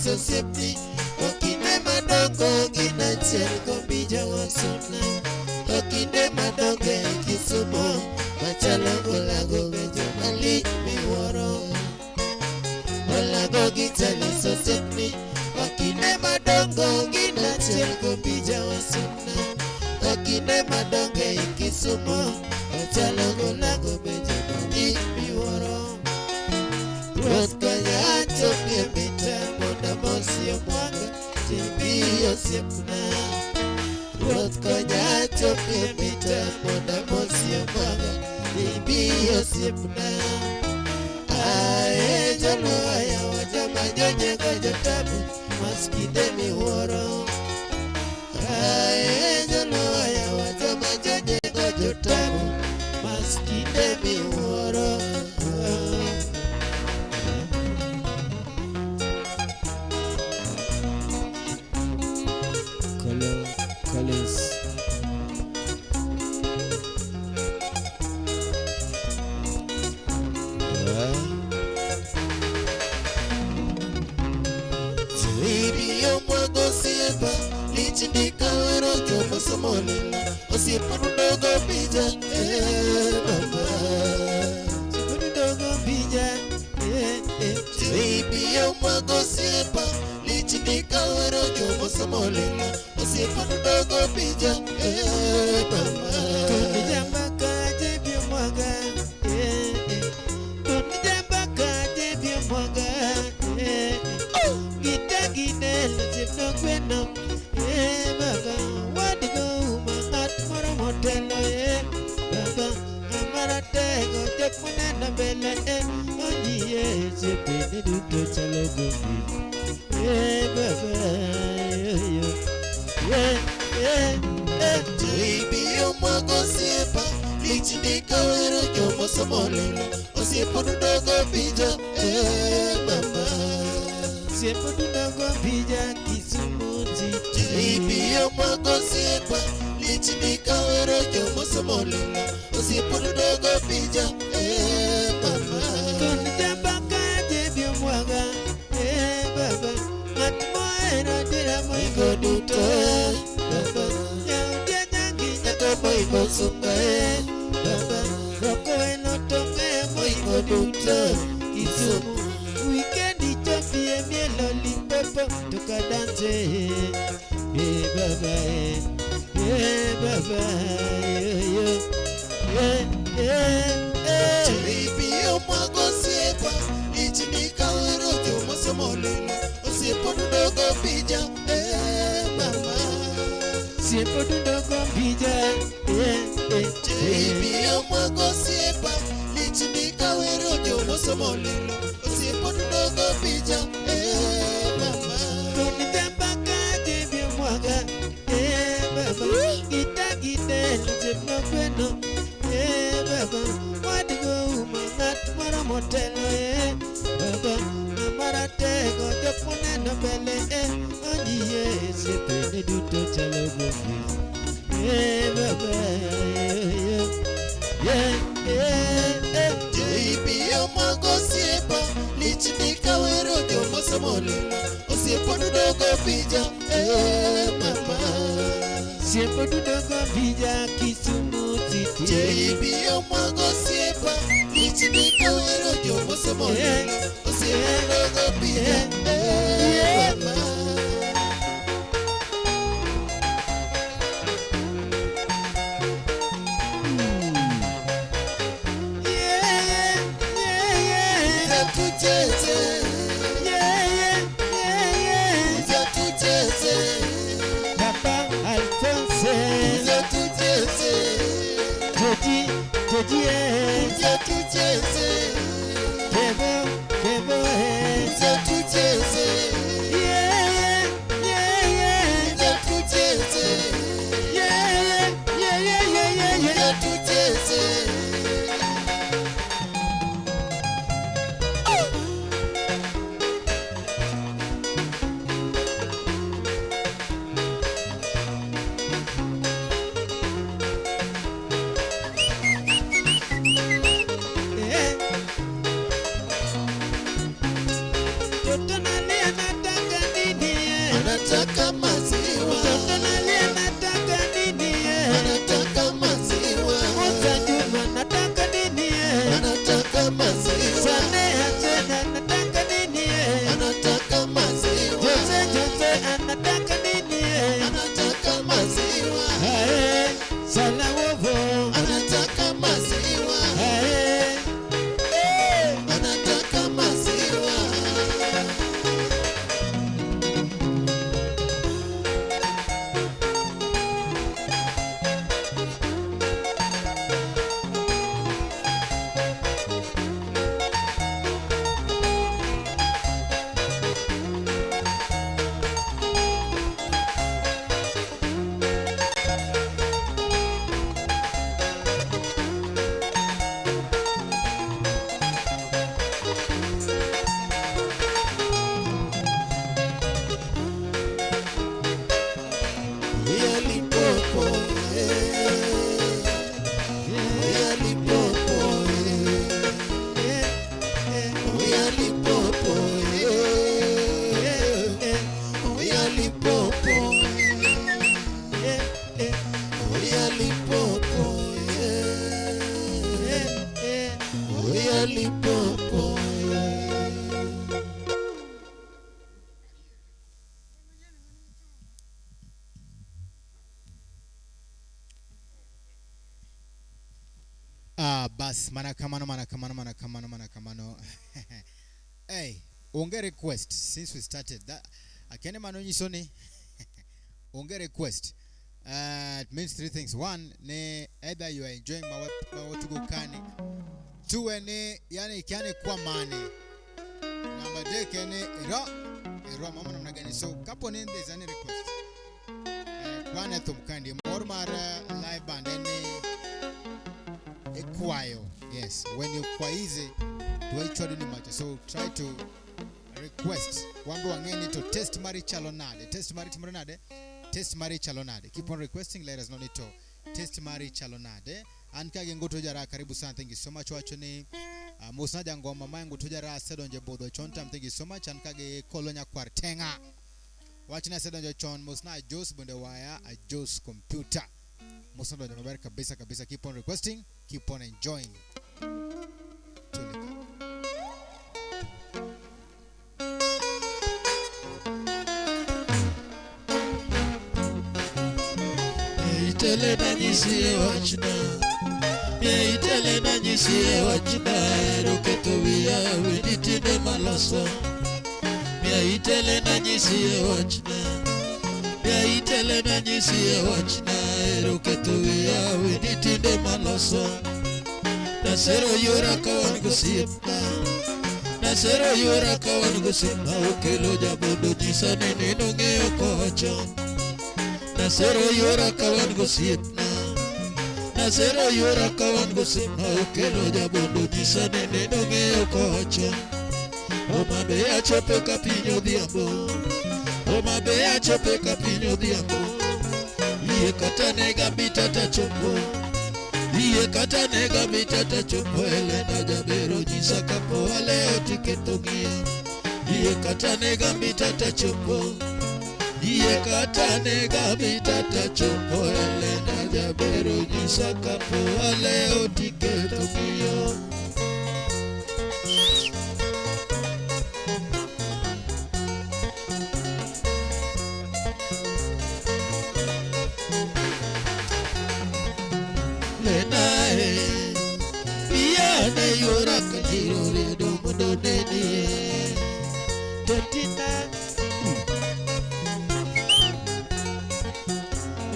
Sosepti Okine madongo gina chelko bija wasuna Okine madongo ikisumo Machalago lago bejo mali miworo Olago gitali sosepti Okine madongo gina chelko bija wasuna Okine madongo ikisumo Machalago lago bejo mali miworo Rotkaya chopie mita Mona mosio mwanga Jibio siepna Rotkaya chopie mita Mona mosio mwanga Jibio siepna Ae jalo aya wajama nyonye gajotabu Maskide miworo Ae jalo aya wajama nyonye gajotabu Maskide miworo Collins Jibio mwago sieba Lichindika wero jomo somolila Osiepuru dogo bija mama Osiepuru dogo bija Jibio mwago sieba Lichindika wero jomo somolila Osiepuru dogo bija mama Tuni jambaka jebio mwaga Tuni jambaka jebio mwaga Gita ginelo jebno gweno baba Wadigo umangat moro motelo baba Amara tego jepmunena bele Onyiye jepene duto chalo gogi baba Jibio mwago siepa Lichindika wero jomo somolilo Osiepuru dogo bija mama Osiepuru dogo bija Kisumu jiti Jibio mwago siepa Lichindika wero jomo somolilo Osiepuru dogo bija mama Tuni jambaka jebio mwaga baba Matmoera dira moigo duto baba Yaudia nyangi nyaka moigo sunga baba Roko eno tonge moigo duto Kisumu Weekendi chopie mielo limpepo Tuka dance baba baba Jibio mwago siepa Lichindika wero jomo somolilo Osiepuru dogo bija mama Osiepuru dogo bija Jibio mwago siepa Lichindika wero jomo somolilo Osiepuru dogo bija mama Tuni jambaka jebio mwaga baba Gita ginelo jebno gweno baba Wadigo umangat moro motelo baba Amara tego jepmunena bele Onyiye jepene duto chalo gogi baba Jibio mwago siepa Lichindika wero jomo somolilo Osiepuru dogo bija mama Osiepuru dogo bija Kisumu jiti Jibio mwago siepa Ichimika wero jomo somoni Osiendo gopia mama Bas manakamano. Hey, unge request since we started that akene manonyi soni unge request. It means three things. One, ne either you are enjoying mawatugukani. Two, ne yani ikiane kwa mane. Number day kene ero mama namna gani. So kapo nende there's any request. Kwane thumkandi mormara live band ene choir. Yes, when you kwaize do actually ni much. So try to request wangu wangeni to test mari chalonade. Test mari chalonade. Keep on requesting, let us know it to test mari chalonade. Ankage ngoto jara karibu sana. Thank you so much wachoni. Musnaja ngoma mangu tujara sedonje bodo chontam. Thank you so much. Ankage kolonya kwartenga. Wachina sedonje chon musna Jos Bundewaya a Jos computer. Musna donje mabari kabisa. Keep on requesting, keep on enjoying. Tulika. Itele na nyisiye wachina roketo wiya weditine maloso. Itele na nyisiye wachina roketo wiya weditine maloso. Nasero yora kawan gosipna okelo jabodo jisane nino ng'eyo kocho. Nasero yora kawan gosipna okelo jabodo jisane nino ng'eyo kocho. Omabe achope kapinyo dhiambo. Iye kata nega bitata chopo elena jabero jisa kapo aleo tiketo gia. Iye kata nega bitata chopo elena jabero jisa kapo aleo tiketo gia.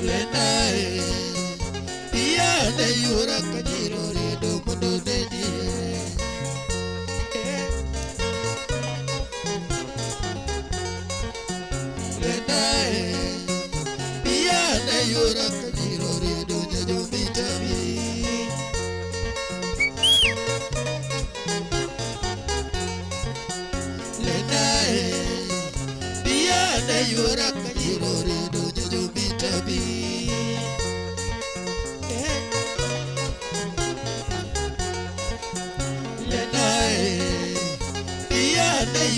Lenae Pia de yura kajiro riedo mundo dedi Lenae Pia de yura kajiro riedo jajo vitabi Lenae Pia de yura kajiro riedo jajo vitabi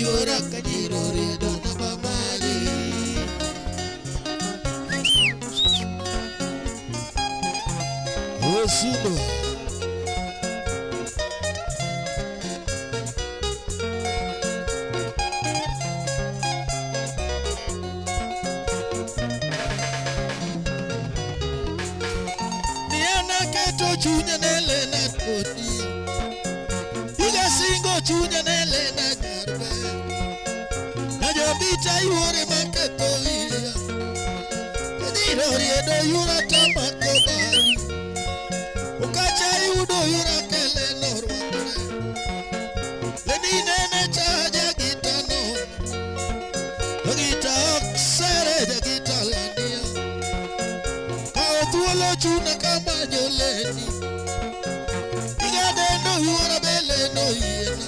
Yura kajiro redo na babali Osuno Niana keto chunya nele na kodi Iga singo chunya nele na garba Bita yure maketo iya Kadiro riedo yura tamako bari Ukacha yudo yura kele norwakure Leni nene chaja gita no Gita oksere ja gita landia Kao tuolo chuna kama joleni Iga dendo yura bele no yena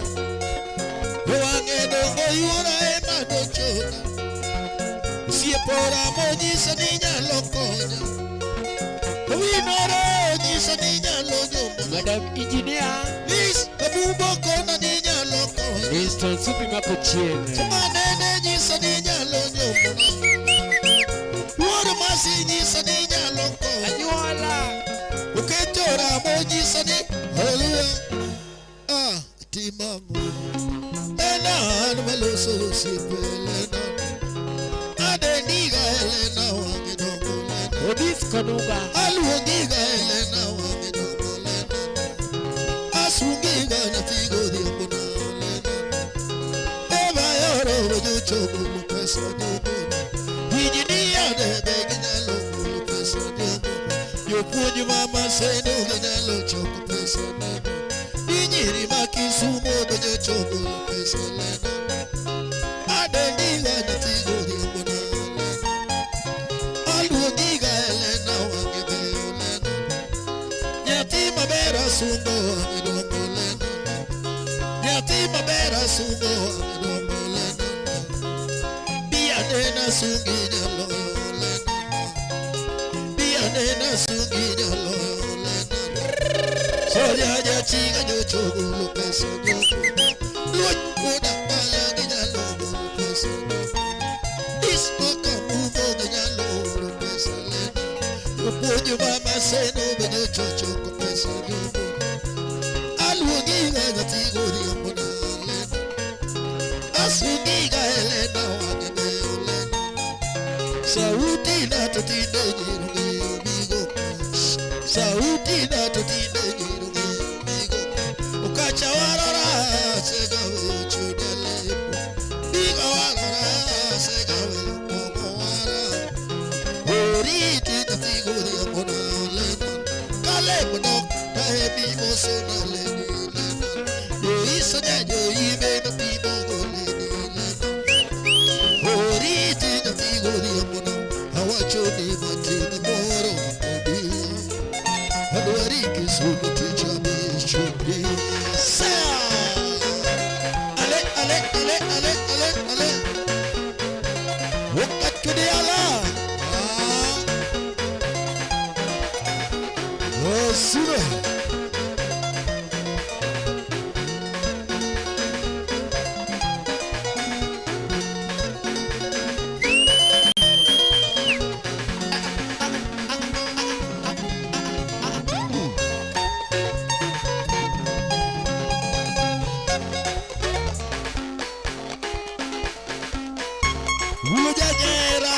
Wange dongo yura ema dochona Si pora mojisa niña locoña Winoro jisa niña loño Madam Engineer Lis kabubo kona niña locoña Mr. Supi Makochene Sumanene jisa niña loño Woro masi jisa niña locoña Anyuala Uketora mojisa ni Hallelujah Timamu Ena numeloso sipelena Adeniga elena wangidongolena Odis Kanuga Aluongiga elena wangidongolena Asungiga nyafigo diambonalena Eva yoro wajucho mulu pesa diambona Hijinia debe ginyalo mulu pesa diambona Yopunyu mama seno ginyalo choko pesa diambona Inyiri makisumo wajucho mulu pesa diambona Adeniga nyafigo diambona Aluongiga elena wangidongolena Nyatima bera sungo wangidongolena Nyatima bera sungo wangidongolena Bianena sungi nyaloyolena Bianena sungi nyaloyolena Soya jachiga jochogulu pesa diambona Luoch kuda paya ginyalogulu pesa diambona Disco kamuvo ginyalogulu pesa lena Yopunyu mama seno benyo chocho pesa diambona Aluongiga nyatigo diambona lena Asungiga elena wangidongolena Sauti na tutinde nyirungi migo Sauti na tutinde nyirungi migo Ukacha warora segawe chudelepo Biga warora segawe pogo wara Oriti nyatigo diambona lena Kalebo nok tahebi mosona leni lena Yo isa nyanyo ibe na pibo go leni lena Oriti nyatigo diambona Hawachoni matini moro modi Adwariki sumiti chami shudi Saya Ale ale ale ale ale ale Wakati di ala Osura Wujanyera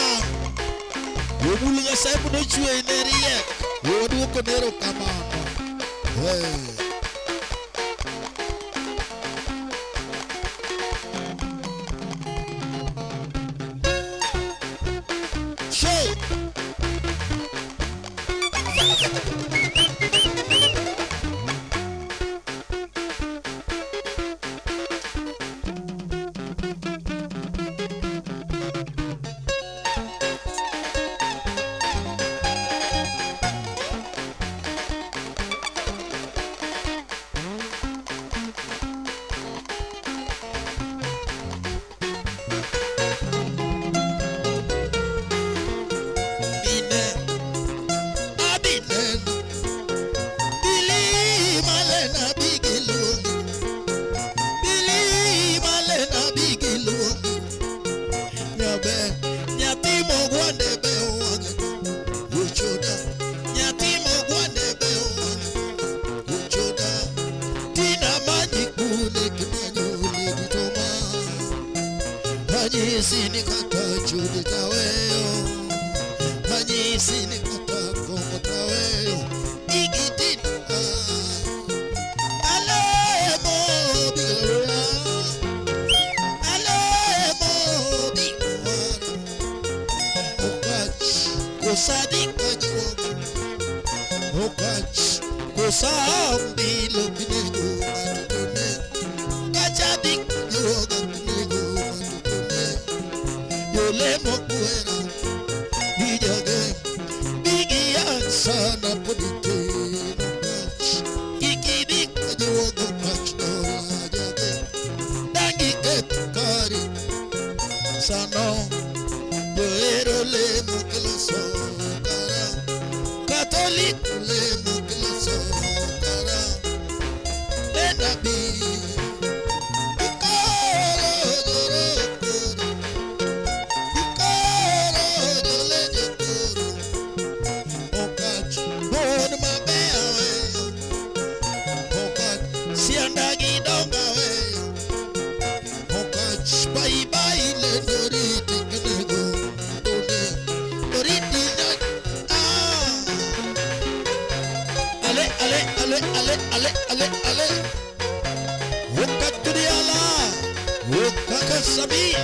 Wubuluga sepu no chue neriye Wodu konero kamama Hey Show isini kata kongo tawe igitin alemo bigala alemo bigala okach kosadik kajwo okach kosambi lokinego matutune kachadik yoga kinego matutune yolemo kuera bijage bigiyan sana podite ikidik yoga kachdo jage dangi etkari sano yoero lemo kilaso kara Catholic lemo kilaso kara enabi Sabia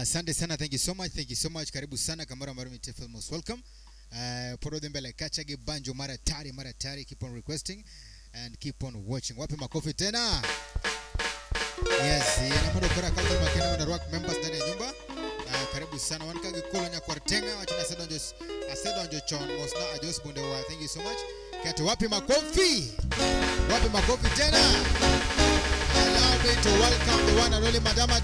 Asante sana, thank you so much. Karibu sana Kamara Marumi TFL, most welcome. Poro Dembele Kachage Banjo mara tari, keep on requesting and keep on watching. Wapi makofi tena? Yes, yanamado kora kaldo makena na rock members ndani ya nyumba. Karibu sana wankage kolonya kwartenga wachina asedo anjo chon mosna ajos bunde wa. Thank you so much. Kati wapi makofi? Wapi makofi tena? Allow me to welcome the one and only Madama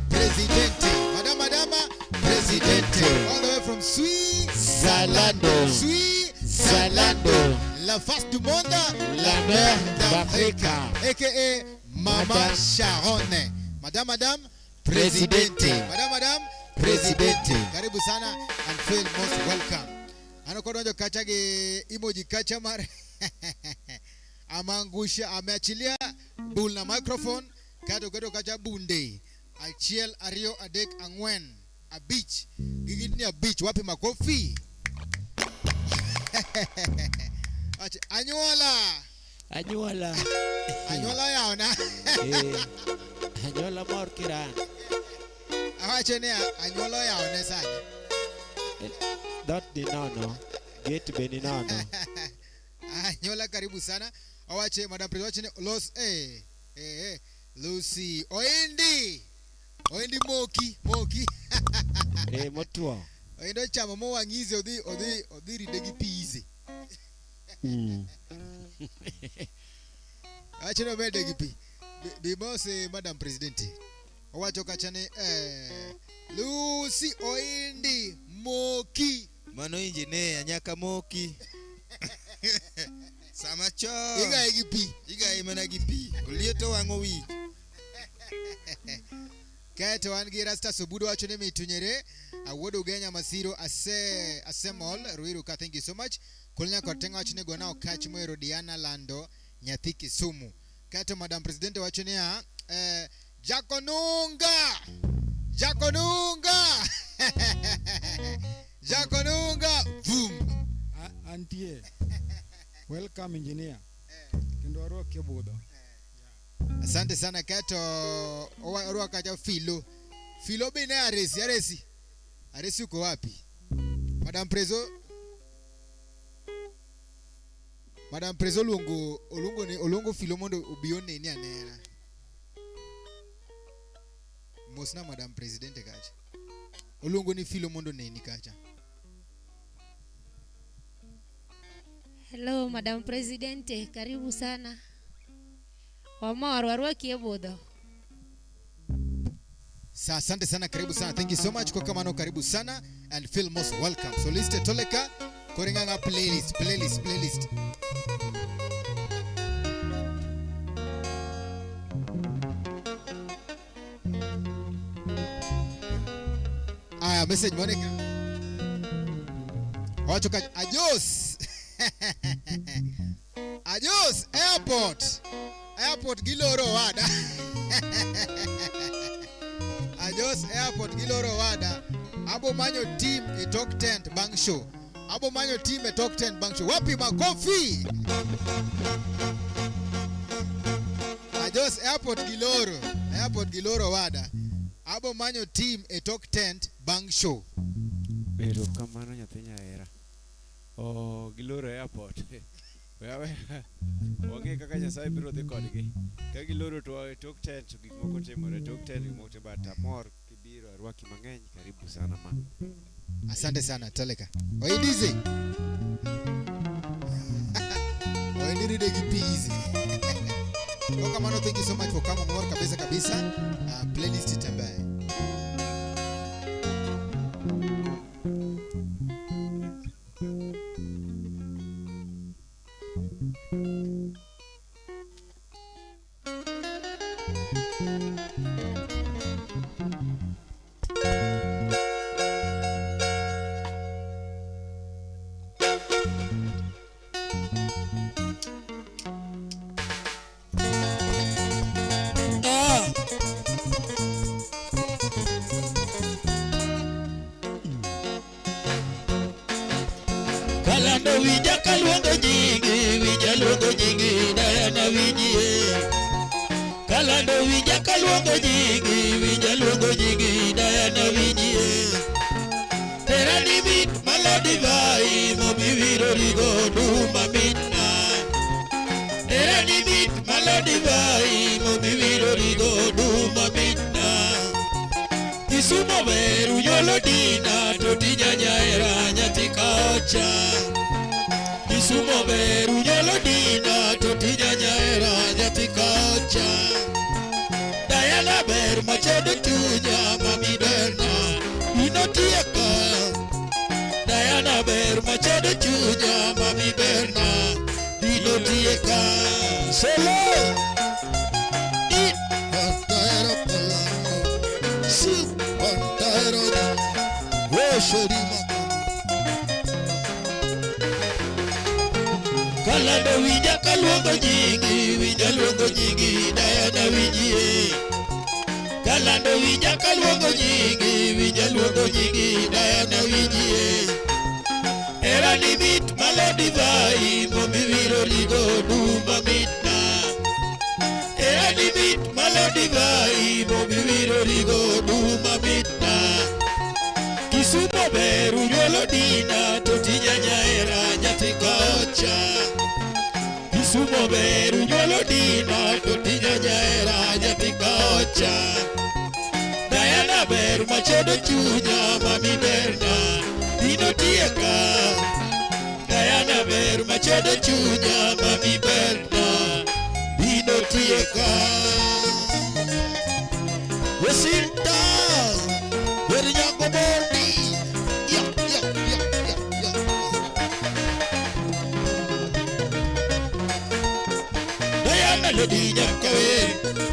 Presidente. Madama Presidente. All the way from Switzerland. La face du monde, la mère d'Afrique. A.K.A. Mama Sharon. Madame Presidente. Madame Presidente. Karibu sana and feel most welcome. Anakodojo kachage emoji kachamar. Amangusha ameachilia bull na microphone. Kato kacha bunde. Achiel Ario Adek Angwen a beach. Gigitni a beach. Wapi makofi? Anyuala yaona. Anyuola mor kiran. Awacho ni anyuola oyawone sani. Dot ni nono. Gate be ni nono. Anyuola karibu sana. Awache Madam President wacho ni los Lucy Oindi moki Motuo. Oindo chamo mowangizi odhi ride gi pize. Awacho no bede gi pi. Bimose Madam President. Owacho kacha ni Lucy Oindi moki. Mano injinia nyaka moki. Sama cho. Iga gi pi. Iga mana gi pi. Olieto wang'o wich. Kaeto wan gi Rasta Subudo wacho ni mitunyere awuodo Ugenya Masiro asemol Ruiru ka, thank you so much. Kulnya Kortenga wacho ni gona okach moero Diana Lando nyathi Kisumu. Kaeto Madam President wacho ni Jakonunga boom Antie. Welcome engineer. Kendo aroke budho. Asante sana Kato owa kaja Filo bine aresi uko wapi? Madam Prezo olungo Filo mondo ubione ni anena. Mosna Madam President kacha. Olungo ni Filo mondo neni kacha. Hello Madam President, karibu sana. Wamor warwakie budho. Asante sana, karibu sana. Thank you so much kwa kamano, karibu sana and feel most welcome. So liste toleka koringanga playlist. Message Monica. Wacho ka Ajos. Ajos Airport Giloro Wada. Ajos Airport Giloro Wada. Abo manyo team e talk tent bang show. Wapi makofi? Ajos Airport Giloro Wada. Abo manyo team e talk tent bang show. Pero kamano nyathina era. Giloro Airport. Wewe onge kaka Nyasaye biro dhi kodgi. Ka giloro to talk tent gik moko timore, talk tent gik moko bata mor kibiro arwaki mang'eny, karibu sana ma. Asante sana Toleka. Oidize. Oindiride gipizi. Kwa kamano, thank you so much for coming more kabisa. Playlist itambaye. Kalando wija kaluongo nyingi Diana wijie. Kalando wija kaluongo nyingi Diana wijie. Tera ni mit malodi vai mobiviro rigo duma mitna. Tera ni mit malodi vai mobiviro rigo duma mitna. Kisumo veru nyolo dina totija nyaera nyathi kacha. Kisumo veru nyolo dina totija nyaera nyathi kacha. Diana ber machedo chunya mami berna inotieka. Diana ber machedo chunya mami berna inotieka. Solo Kalando wija kaluongo nyingi Diana wijie. Kalando wija kaluongo nyingi Diana wijie. Era ni mit malodi vai momiviro rigo duma mitna. Era ni mit malodi divai bobiro rigo duma mitna Kisumo beru nyolo dina totija nyaera nyatikocha Kisumo beru nyolo dina totija nyaera nyatikocha Diana beru machodo chunya mami berna dino tieka Diana beru machodo chunya mami berna dino tieka Yasinta Where Yango Bondi Diana Lodi Nyakawe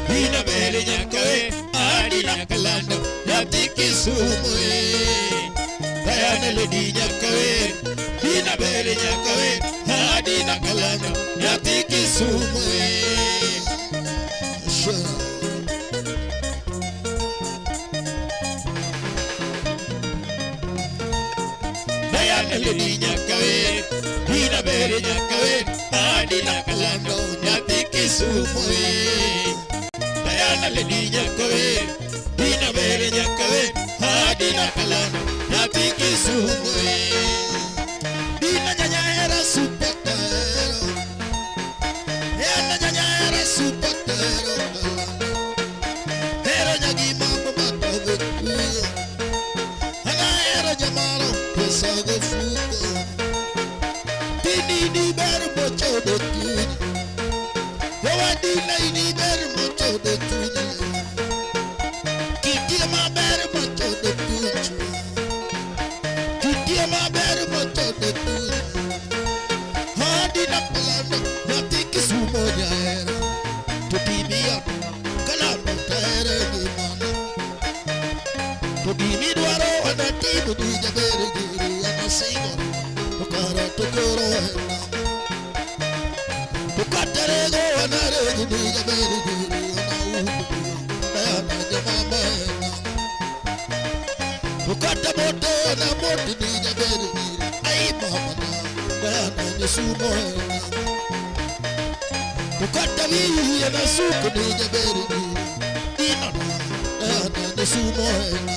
Dina Bere Nyakawe Adina Kalando Yatiki Sumwe Diana Lodi Nyakawe Dina Bere Nyakawe Adina Kalando Yatiki Sumwe Sure Lady Nyakawe, Dina Bere Nyakawe, Adina Kalando, Nyatiki Sumwe. Diana Lady Nyakawe, Dina Bere Nyakawe, Adina Kalando, Nyatiki Sumwe. Dina Nyanya era supetero, Dina Nyanya era supetero. Era Nyagi Mambo Matogo Kuyo, Ana era Jamaro, Pesago Fugo. Dini beru mocho de tuni, Yawadi ni beru mocho de tuni. Kiti ma beru mocho de tuni, Kiti ma beru mocho de tuni. Hadi na palano, Yatiki sumo jaera, Totibia, Kalano tere di mana. Totimi duaro ana tibu di jabere giri ana singo. Tokara tokoro hena Tokaterego anarego di jabere giri ana ubu Ana jamama hena Tokata moto ana moto di jabere giri Ai mamana Ana nyesumo hena Tokata vihi ana suko di jabere giri Inana Ana nyesumo hena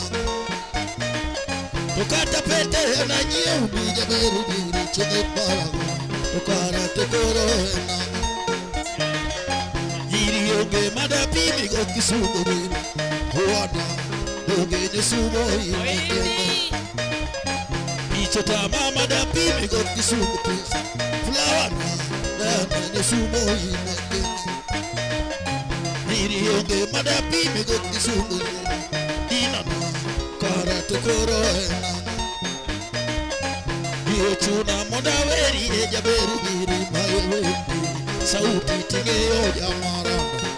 Tokata pete ana nyeu di jabere giri Chede parago Tokara tokoro hena Yiri yoge mada pimi go kisugo giri Huada yoge nyesumo hina Ichota mama da pimi go kisugo pisa Flower na nyesumo hina Yiri yoge mada pimi go kisugo giri Inana Kara tokoro hena Chuna moda veri jaberi giri mayendi sauti tigeyo jamaranda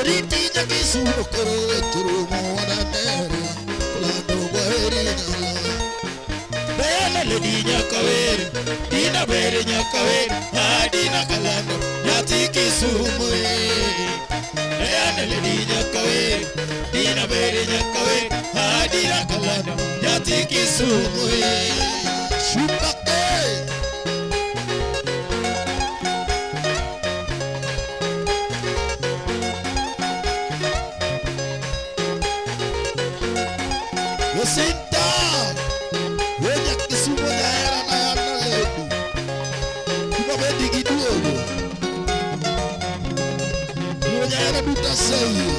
Riti jagi suno kore churu moda nere Kulando veri nala Diana Lady Nyakawe Dina Bere Nyakawe Adina Kalando Yatiki Sumwe Diana Lady Nyakawe Dina Bere Nyakawe Adina Kalando Yatiki Sumwe Shupake Yasinta Wenya kisumo jaera na yana ledu Kuma bendi giduogo Kuma jaera duta seyo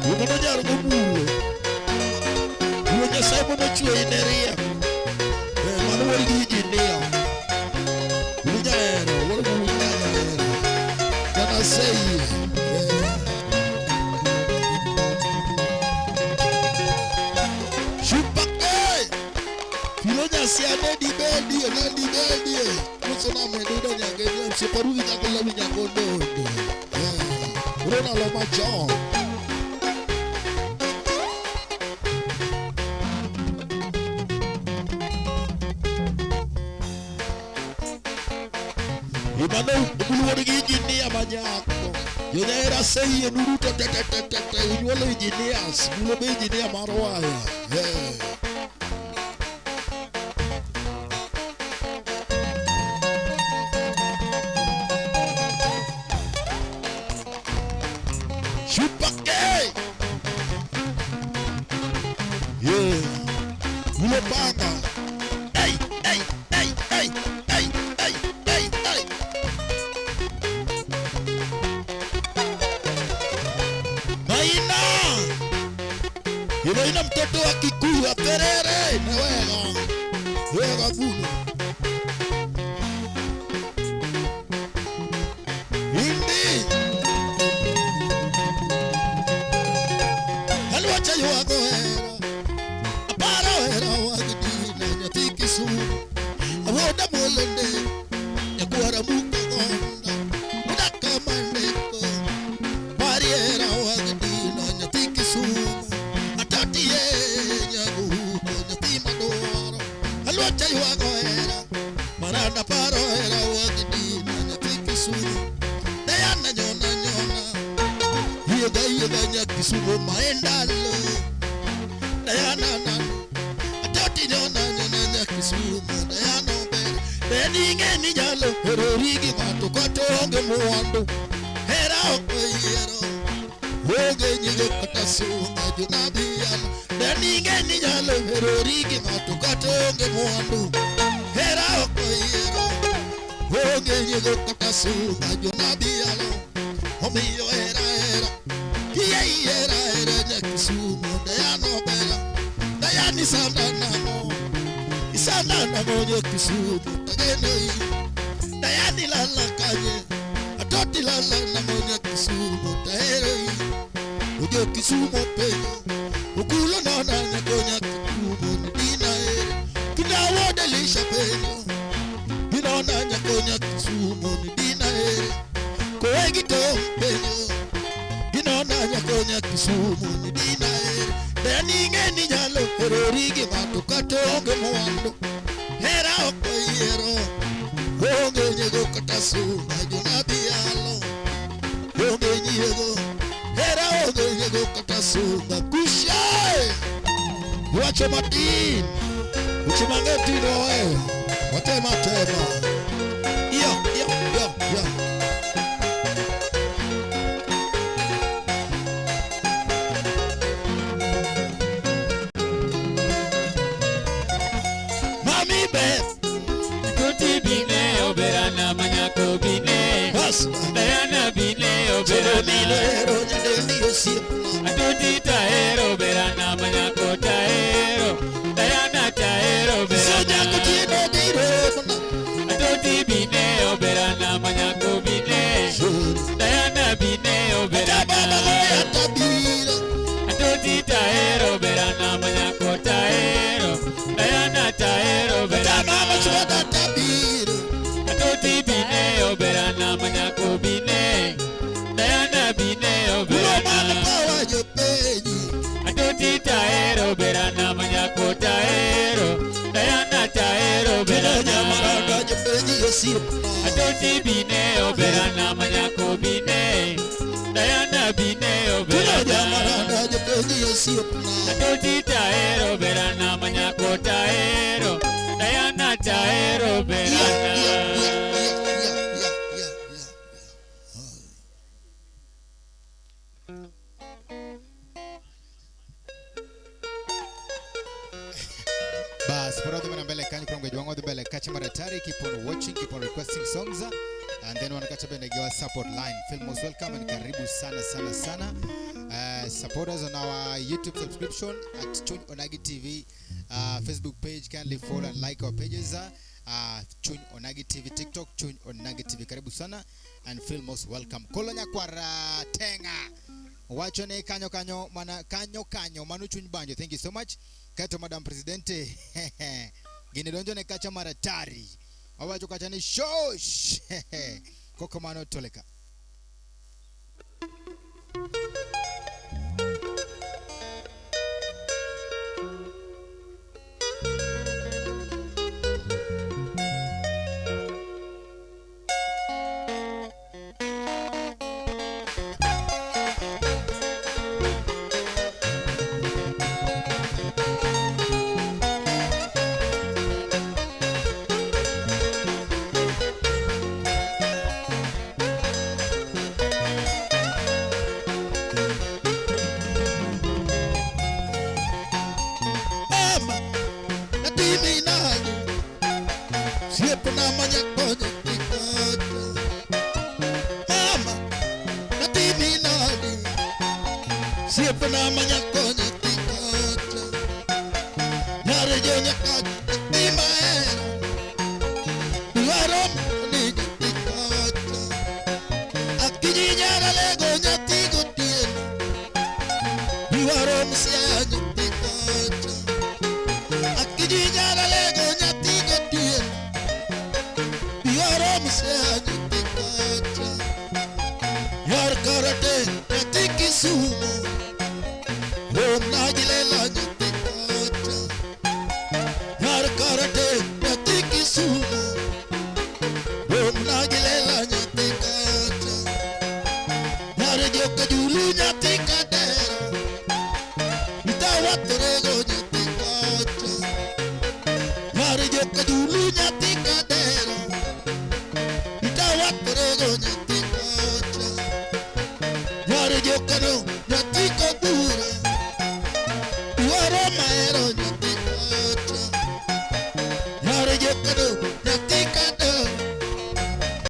Kuma jaera mubulo Kuma jaera no chue ineria Manu wali gijinia Kuma jaera wali kuma jaera Yana seyo Siane di bedi, na di bedi. Musona meduda nyangenya, separu nyakola nyakondo. Rona lo macho. Imano bulu gini amanyako. Yona era sei nuruto tete unyolo engineers, bulu be engineer marwaya. Chupake. Yeah. Ule panga. Hey, hey, hey, hey, hey, hey, hey, hey. Maina. Ile ina mtoto wa Kikuyu wa Perere. Na wega. Wega vulu. Indi. Halwacha yuwago hera. Aparo hera wagdi na nyati Kisumu. Awoda molende. Yakuara muka gonda. Udaka mandeko. Pari hera wagdi na nyati Kisumu. Atati ye nyagu nyati madoro. Halwacha yuwago hera. Maranda paro hera wagdi na nyati Kisumu. Dayana nyona nyona. Yega Nyakisumu maendalo. Dayana na. Atati nyona nyona Nyakisumu Dayana obere. Beninge ni jalo. Herorigi mato kotonge muandu. Hera okoyero. Woge nyigo katasunga junabiyano. Beninge ni jalo. Herorigi mato kotonge muandu. Hera okoyero. Woge nyigo katasunga junabiyano. Omiyo hera hera. Era Nyakisumu Dayana obera. Dayani sandanamo. Isandanamo Nyakisumu Tagenoi. Dayani lala kanye. Atoti lala namo Nyakisumu Taheroi. Ujo Kisumu penyo. Ukulo nona nyako Nyakisumu Nidina ere. Kina wode lisha penyo. Kinona nyako Nyakisumu Nidina ere. Koegi tom penyo. Inona nyako Nyakisumu ni dina ere. Beninge ni nyalo. Herorigi mato katonge muando. Hera okoyero. Honge nyego katasunga junabiyalo. Honge nyego. Hera honge nyego katasunga. Kushae. Wacho matin. Uchimangetino we. Watema tema. Yo. Mami Beth. Kuti bine oberana manyako bine. Bas. Dayana bine Chelo oberana. milero nyende yosipna. Atuti taero oberana manyako taero. Dayana taero Soja oberana. kutino dirona. Atuti bine oberana manyako bine. Dayana bine Tababa oberana. goya tabira. Atuti taero oberana manyako taero. Dayana taero Tababa oberana. chwada tabira. Atuti bine oberana manyako bine. Dayana bine Ulo mana oberana. pawa yo penyi. Atuti taero oberana manyako taero. Dayana taero Kino nyamara oberana. yo penyi yosipna. Atuti bine oberana manyako bine. Dayana bine Kino nyamara oberana. yo penyi yosipna. Atuti taero oberana manyako taero. Dayana taero oberana. Bas, for other men mbele kanyi from Gejwango mbele kacha maratari, keep on watching, keep on requesting songs, and then wanakacha bende giwa support line. Feel most welcome and karibu sana. Support us on our YouTube subscription at Chuny Onagi TV, Facebook page. Kindly follow and like our pages. Chuny Onagi TV, TikTok Chuny Onagi TV. Karibu sana and feel most welcome. Kolonya kwara tenga. Wachone kanyo manu Chuny banjo. Thank you so much. Kato Madam Presidente. Gine donjo ne kacha maratari. Awacho kacha ni shosh. Koko mano toleka. Siepna manyako nyathi kacha, nyare jo nyaka nyathi mahero, dwaro ni nyathi kacha. Akinyi nyara lego nyathi gotieno, dwaro msia nyathi kacha. Akinyi nyara lego nyathi gotieno, dwaro msia nyathi kacha. Yar karate nyathi Kisumu, Om Nagilela nyathi kacha. Yar karate nyathi Kisumu, Om Nagilela nyathi kacha. Yar joka julu nyathi kadera, itawaterego nyathi kacha. Yar joka julu nyathi kadera, itawaterego nyathi kacha. Yar joka no nyathi kabura, dwaro mahero